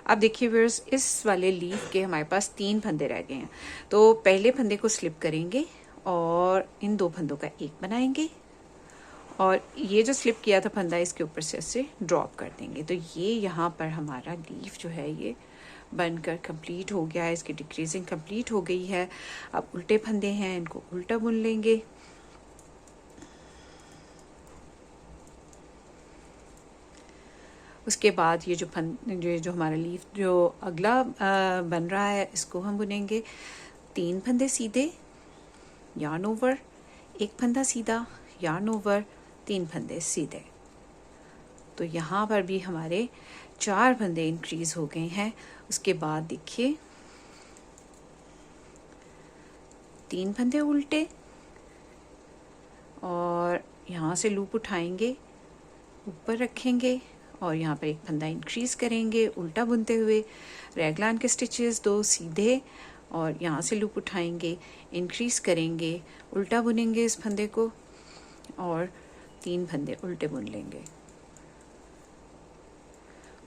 अब देखिए व्यूअर्स, इस वाले लीफ के हमारे पास 3 फंदे रह गए हैं, तो पहले फंदे को स्लिप करेंगे और इन 2 फंदों का एक बनाएंगे और ये जो स्लिप किया था फंदा इसके ऊपर से ऐसे ड्रॉप कर देंगे। तो ये यहाँ पर हमारा लीफ जो है ये बनकर कंप्लीट हो गया है, इसकी डिक्रीजिंग कंप्लीट हो गई है। अब उल्टे फंदे हैं, इनको उल्टा बुन लेंगे, उसके बाद ये जो हमारा लीफ जो अगला बन रहा है इसको हम बुनेंगे। 3 फंदे सीधे, यार्न ओवर, एक फंदा सीधा, यार्न ओवर, 3 फंदे सीधे। तो यहाँ पर भी हमारे 4 फंदे इंक्रीज हो गए हैं। उसके बाद देखिए 3 फंदे उल्टे और यहाँ से लूप उठाएंगे, ऊपर रखेंगे और यहाँ पर एक फंदा इंक्रीज करेंगे उल्टा बुनते हुए, रैगलान के स्टिचेस 2 सीधे और यहाँ से लूप उठाएंगे, इंक्रीज करेंगे, उल्टा बुनेंगे इस फंदे को और 3 फंदे उल्टे बुन लेंगे।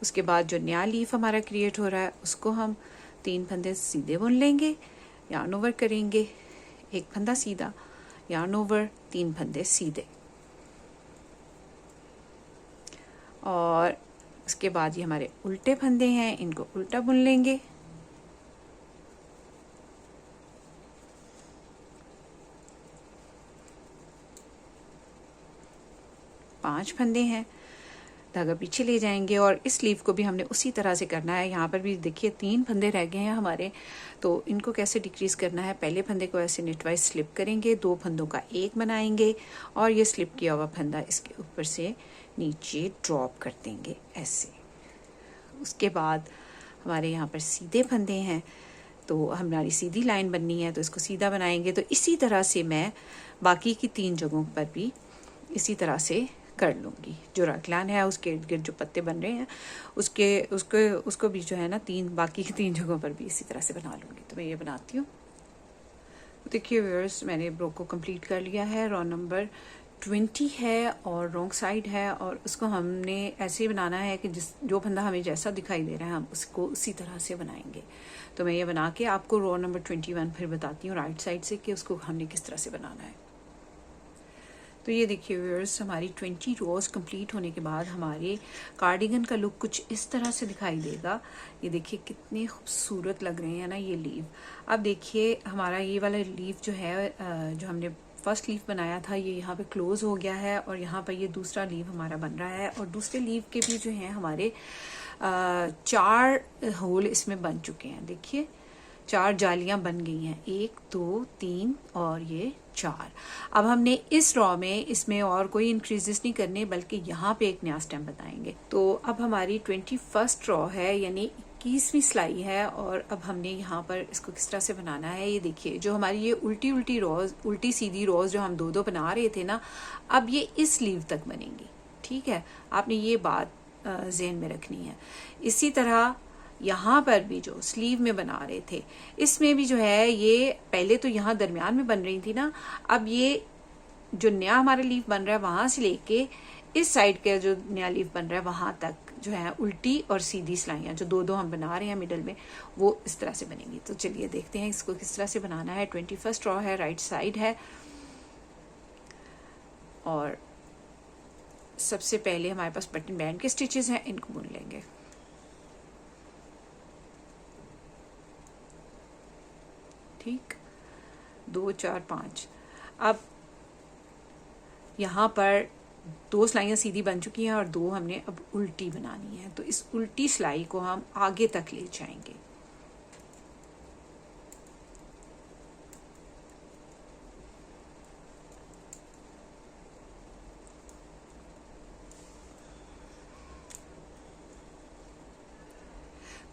उसके बाद जो नया लीफ हमारा क्रिएट हो रहा है उसको हम 3 फंदे सीधे बुन लेंगे, यार्न ओवर करेंगे, एक फंदा सीधा, यार्न ओवर, 3 फंदे सीधे और उसके बाद ये हमारे उल्टे फंदे हैं, इनको उल्टा बुन लेंगे, पांच फंदे हैं, धागा पीछे ले जाएंगे और इस लीफ को भी हमने उसी तरह से करना है। यहाँ पर भी देखिए 3 फंदे रह गए हैं हमारे, तो इनको कैसे डिक्रीज करना है, पहले फंदे को ऐसे निटवाइज स्लिप करेंगे, 2 फंदों का एक बनाएंगे और ये स्लिप किया हुआ फंदा इसके ऊपर से नीचे ड्रॉप कर देंगे ऐसे। उसके बाद हमारे यहाँ पर सीधे फंदे हैं, तो हमारी सीधी लाइन बननी है, तो इसको सीधा बनाएंगे। तो इसी तरह से मैं बाकी की 3 जगहों पर भी इसी तरह से कर लूँगी। जो रगलान है उसके इर्द गिर्द जो पत्ते बन रहे हैं उसको भी जो है ना बाकी की 3 जगहों पर भी इसी तरह से बना लूँगी। तो मैं ये बनाती हूँ। देखिए व्यूअर्स, मैंने रो को कंप्लीट कर लिया है। रो नंबर 20 है और रॉन्ग साइड है, और उसको हमने ऐसे बनाना है कि जो फंदा हमें जैसा दिखाई दे रहा है हम उसको उसी तरह से बनाएंगे। तो मैं ये बना के आपको रो नंबर 21 फिर बताती हूँ राइट साइड से कि उसको हमने किस तरह से बनाना है। तो ये देखिए व्यूअर्स, हमारी 20 रोज कंप्लीट होने के बाद हमारे कार्डिगन का लुक कुछ इस तरह से दिखाई देगा। ये देखिए कितने खूबसूरत लग रहे हैं ना ये लीव। अब देखिए हमारा ये वाला लीव जो है, जो हमने फर्स्ट लीव बनाया था, ये यहाँ पे क्लोज हो गया है और यहाँ पर ये दूसरा लीव हमारा बन रहा है। और दूसरे लीव के भी जो हैं हमारे 4 होल इसमें बन चुके हैं। देखिए 4 जालियां बन गई हैं, 1 2 3 और ये 4। अब हमने इस रॉ में इसमें और कोई इंक्रीजेस नहीं करने, बल्कि यहाँ पे एक नया स्टेम बताएंगे। तो अब हमारी 21st रॉ है, यानी 21वीं सिलाई है, और अब हमने यहाँ पर इसको किस तरह से बनाना है। ये देखिए जो हमारी ये उल्टी सीधी रोज जो हम 2-2 बना रहे थे ना, अब ये इस लीव तक बनेंगी। ठीक है, आपने ये बात ज़हन में रखनी है। इसी तरह यहाँ पर भी जो स्लीव में बना रहे थे, इसमें भी जो है ये पहले तो यहाँ दरमियान में बन रही थी ना, अब ये जो नया हमारा लीव बन रहा है वहां से लेके इस साइड का जो नया लीव बन रहा है वहां तक जो है उल्टी और सीधी सिलाइयाँ जो 2-2 हम बना रहे हैं मिडल में, वो इस तरह से बनेंगी। तो चलिए देखते हैं इसको किस तरह से बनाना है। 21st रॉ है, राइट साइड है, और सबसे पहले हमारे पास बटन बैंड के स्टिचेस हैं, इनको बुन लेंगे। ठीक, 2 4 5। अब यहाँ पर 2 सिलाइयाँ सीधी बन चुकी हैं और 2 हमने अब उल्टी बनानी है। तो इस उल्टी सिलाई को हम आगे तक ले जाएंगे।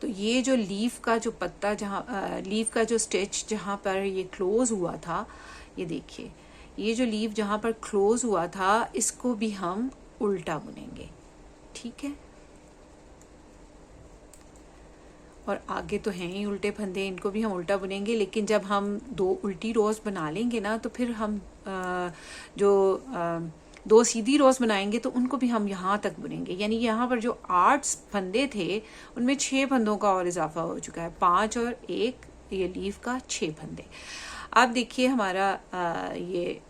तो ये जो लीफ का जो पत्ता लीफ का जो स्टिच जहाँ पर ये क्लोज हुआ था, ये देखिए ये जो लीफ जहाँ पर क्लोज हुआ था इसको भी हम उल्टा बुनेंगे। ठीक है, और आगे तो हैं ही उल्टे फंदे, इनको भी हम उल्टा बुनेंगे। लेकिन जब हम 2 उल्टी रोज बना लेंगे ना, तो फिर हम जो 2 सीधी रोज बनाएंगे तो उनको भी हम यहाँ तक बुनेंगे। यानी यहाँ पर जो 8 फंदे थे उनमें 6 फंदों का और इजाफा हो चुका है, 5 और 1 ये लीफ का 6 फंदे। अब देखिए हमारा ये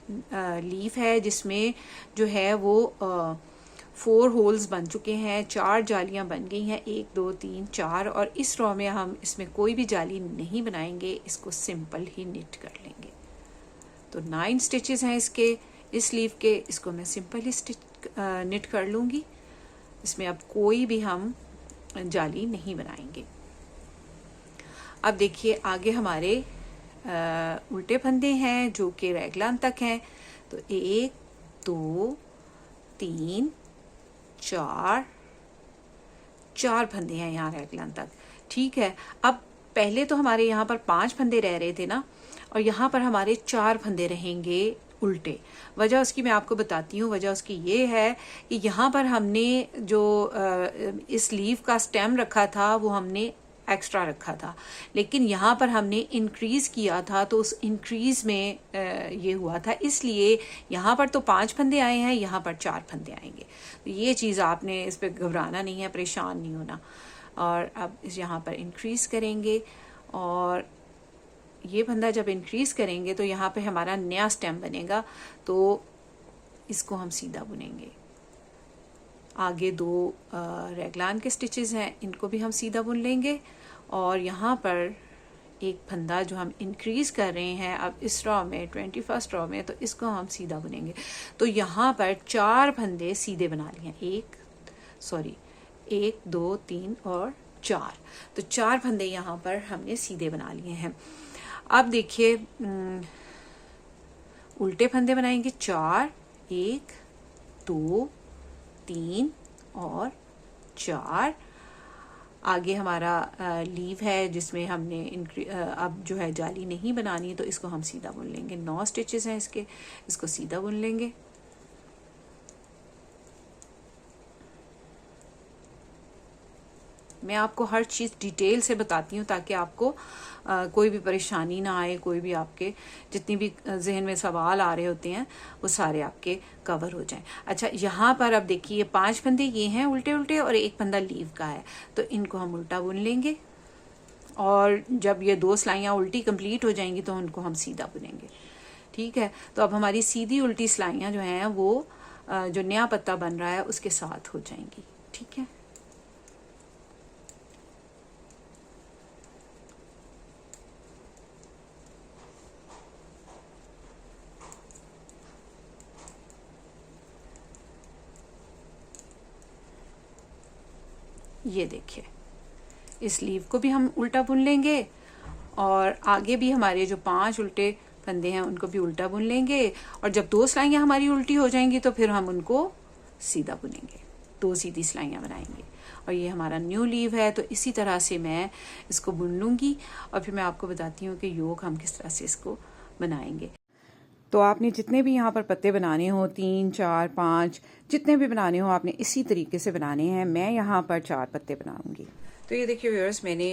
लीफ है जिसमें जो है वो 4 होल्स बन चुके हैं, 4 जालियां बन गई हैं, 1 2 3 4। और इस रॉ में हम इसमें कोई भी जाली नहीं बनाएंगे, इसको सिंपल ही निट कर लेंगे। तो 9 स्टिचेस हैं इसके, इस लीफ के, इसको मैं सिंपल ही निट कर लूँगी। इसमें अब कोई भी हम जाली नहीं बनाएंगे। अब देखिए आगे हमारे उल्टे फंदे हैं जो कि रैगलान तक हैं। तो 1 2 3 4 फंदे हैं यहाँ रैगलान तक। ठीक है, अब पहले तो हमारे यहाँ पर 5 फंदे रह रहे थे ना, और यहाँ पर हमारे 4 फंदे रहेंगे उल्टे। वजह उसकी मैं आपको बताती हूँ। वजह उसकी ये है कि यहाँ पर हमने जो इस लीव का स्टेम रखा था वो हमने एक्स्ट्रा रखा था, लेकिन यहाँ पर हमने इंक्रीज किया था, तो उस इंक्रीज में ये हुआ था, इसलिए यहाँ पर तो 5 फंदे आए हैं, यहाँ पर 4 फंदे आएंगे। तो ये चीज़ आपने इस पर घबराना नहीं है, परेशान नहीं होना। और अब इस यहाँ पर इंक्रीज करेंगे, और ये फंदा जब इंक्रीज करेंगे तो यहाँ पे हमारा नया स्टेम बनेगा, तो इसको हम सीधा बुनेंगे। आगे 2 रैगलान के स्टिचेस हैं, इनको भी हम सीधा बुन लेंगे। और यहाँ पर एक फंदा जो हम इंक्रीज कर रहे हैं अब इस रॉ में, 21st रॉ में, तो इसको हम सीधा बुनेंगे। तो यहाँ पर 4 फंदे सीधे बना लिए, 1 सॉरी 1 2 3 और 4, तो 4 फंदे यहाँ पर हमने सीधे बना लिए हैं। अब देखिए उल्टे फंदे बनाएंगे 4, 1 2 3 और 4। आगे हमारा लीव है जिसमें हमने अब जो है जाली नहीं बनानी, तो इसको हम सीधा बुन लेंगे। 9 स्टिचेस हैं इसके, इसको सीधा बुन लेंगे। मैं आपको हर चीज़ डिटेल से बताती हूँ ताकि आपको कोई भी परेशानी ना आए, कोई भी आपके जितनी भी जहन में सवाल आ रहे होते हैं वो सारे आपके कवर हो जाएं। अच्छा, यहाँ पर अब देखिए 5 फंदे ये हैं उल्टे उल्टे और 1 फंदा लीव का है, तो इनको हम उल्टा बुन लेंगे और जब ये 2 सिलाइयाँ उल्टी कंप्लीट हो जाएंगी तो उनको हम सीधा बुनेंगे। ठीक है, तो अब हमारी सीधी उल्टी सिलाइयाँ जो हैं वो जो नया पत्ता बन रहा है उसके साथ हो जाएंगी। ठीक है, ये देखिए इस लीव को भी हम उल्टा बुन लेंगे और आगे भी हमारे जो 5 उल्टे फंदे हैं उनको भी उल्टा बुन लेंगे और जब 2 सिलाइयाँ हमारी उल्टी हो जाएंगी तो फिर हम उनको सीधा बुनेंगे, 2 सीधी सिलाइयाँ बनाएंगे। और ये हमारा न्यू लीव है, तो इसी तरह से मैं इसको बुन लूँगी और फिर मैं आपको बताती हूँ कि योग हम किस तरह से इसको बनाएंगे। तो आपने जितने भी यहाँ पर पत्ते बनाने हो, 3 4 5 जितने भी बनाने हो आपने इसी तरीके से बनाने हैं। मैं यहाँ पर 4 पत्ते बनाऊंगी। तो ये देखिए व्यूअर्स, मैंने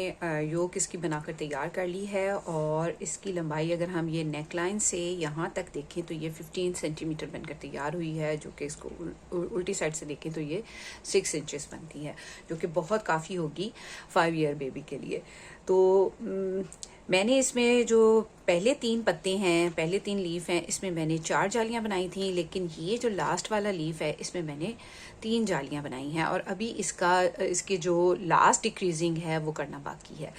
योक इसकी बनाकर तैयार कर ली है और इसकी लंबाई अगर हम ये नेक लाइन से यहाँ तक देखें तो ये 15 सेंटीमीटर बनकर तैयार हुई है, जो कि इसको उल्टी साइड से देखें तो ये 6 इंचेस बनती है, जो कि बहुत काफ़ी होगी 5 ईयर बेबी के लिए। तो मैंने इसमें जो पहले 3 पत्ते हैं, पहले 3 लीफ हैं, इसमें मैंने 4 जालियां बनाई थी, लेकिन ये जो लास्ट वाला लीफ है इसमें मैंने 3 जालियां बनाई हैं और अभी इसकी जो लास्ट डिक्रीजिंग है वो करना बाकी है।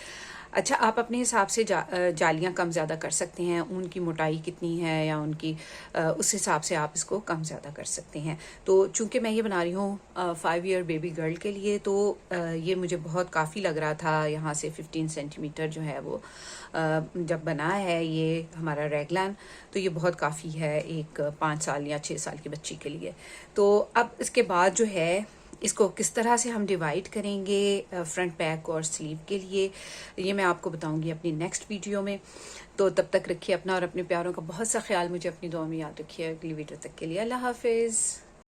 अच्छा, आप अपने हिसाब से जालियां कम ज़्यादा कर सकते हैं, ऊन की मोटाई कितनी है या उनकी उस हिसाब से आप इसको कम ज़्यादा कर सकते हैं। तो चूंकि मैं ये बना रही हूँ 5 ईयर बेबी गर्ल के लिए, तो ये मुझे बहुत काफ़ी लग रहा था। यहाँ से 15 सेंटीमीटर जो है वो जब बना है ये हमारा रेगलान, तो ये बहुत काफ़ी है एक 5 साल या 6 साल की बच्ची के लिए। तो अब इसके बाद जो है इसको किस तरह से हम डिवाइड करेंगे फ्रंट बैक और स्लीव के लिए, ये मैं आपको बताऊंगी अपनी नेक्स्ट वीडियो में। तो तब तक रखिए अपना और अपने प्यारों का बहुत सा ख्याल, मुझे अपनी दुआ में याद रखिए। अगली वीडियो तक के लिए अल्लाह हाफिज़।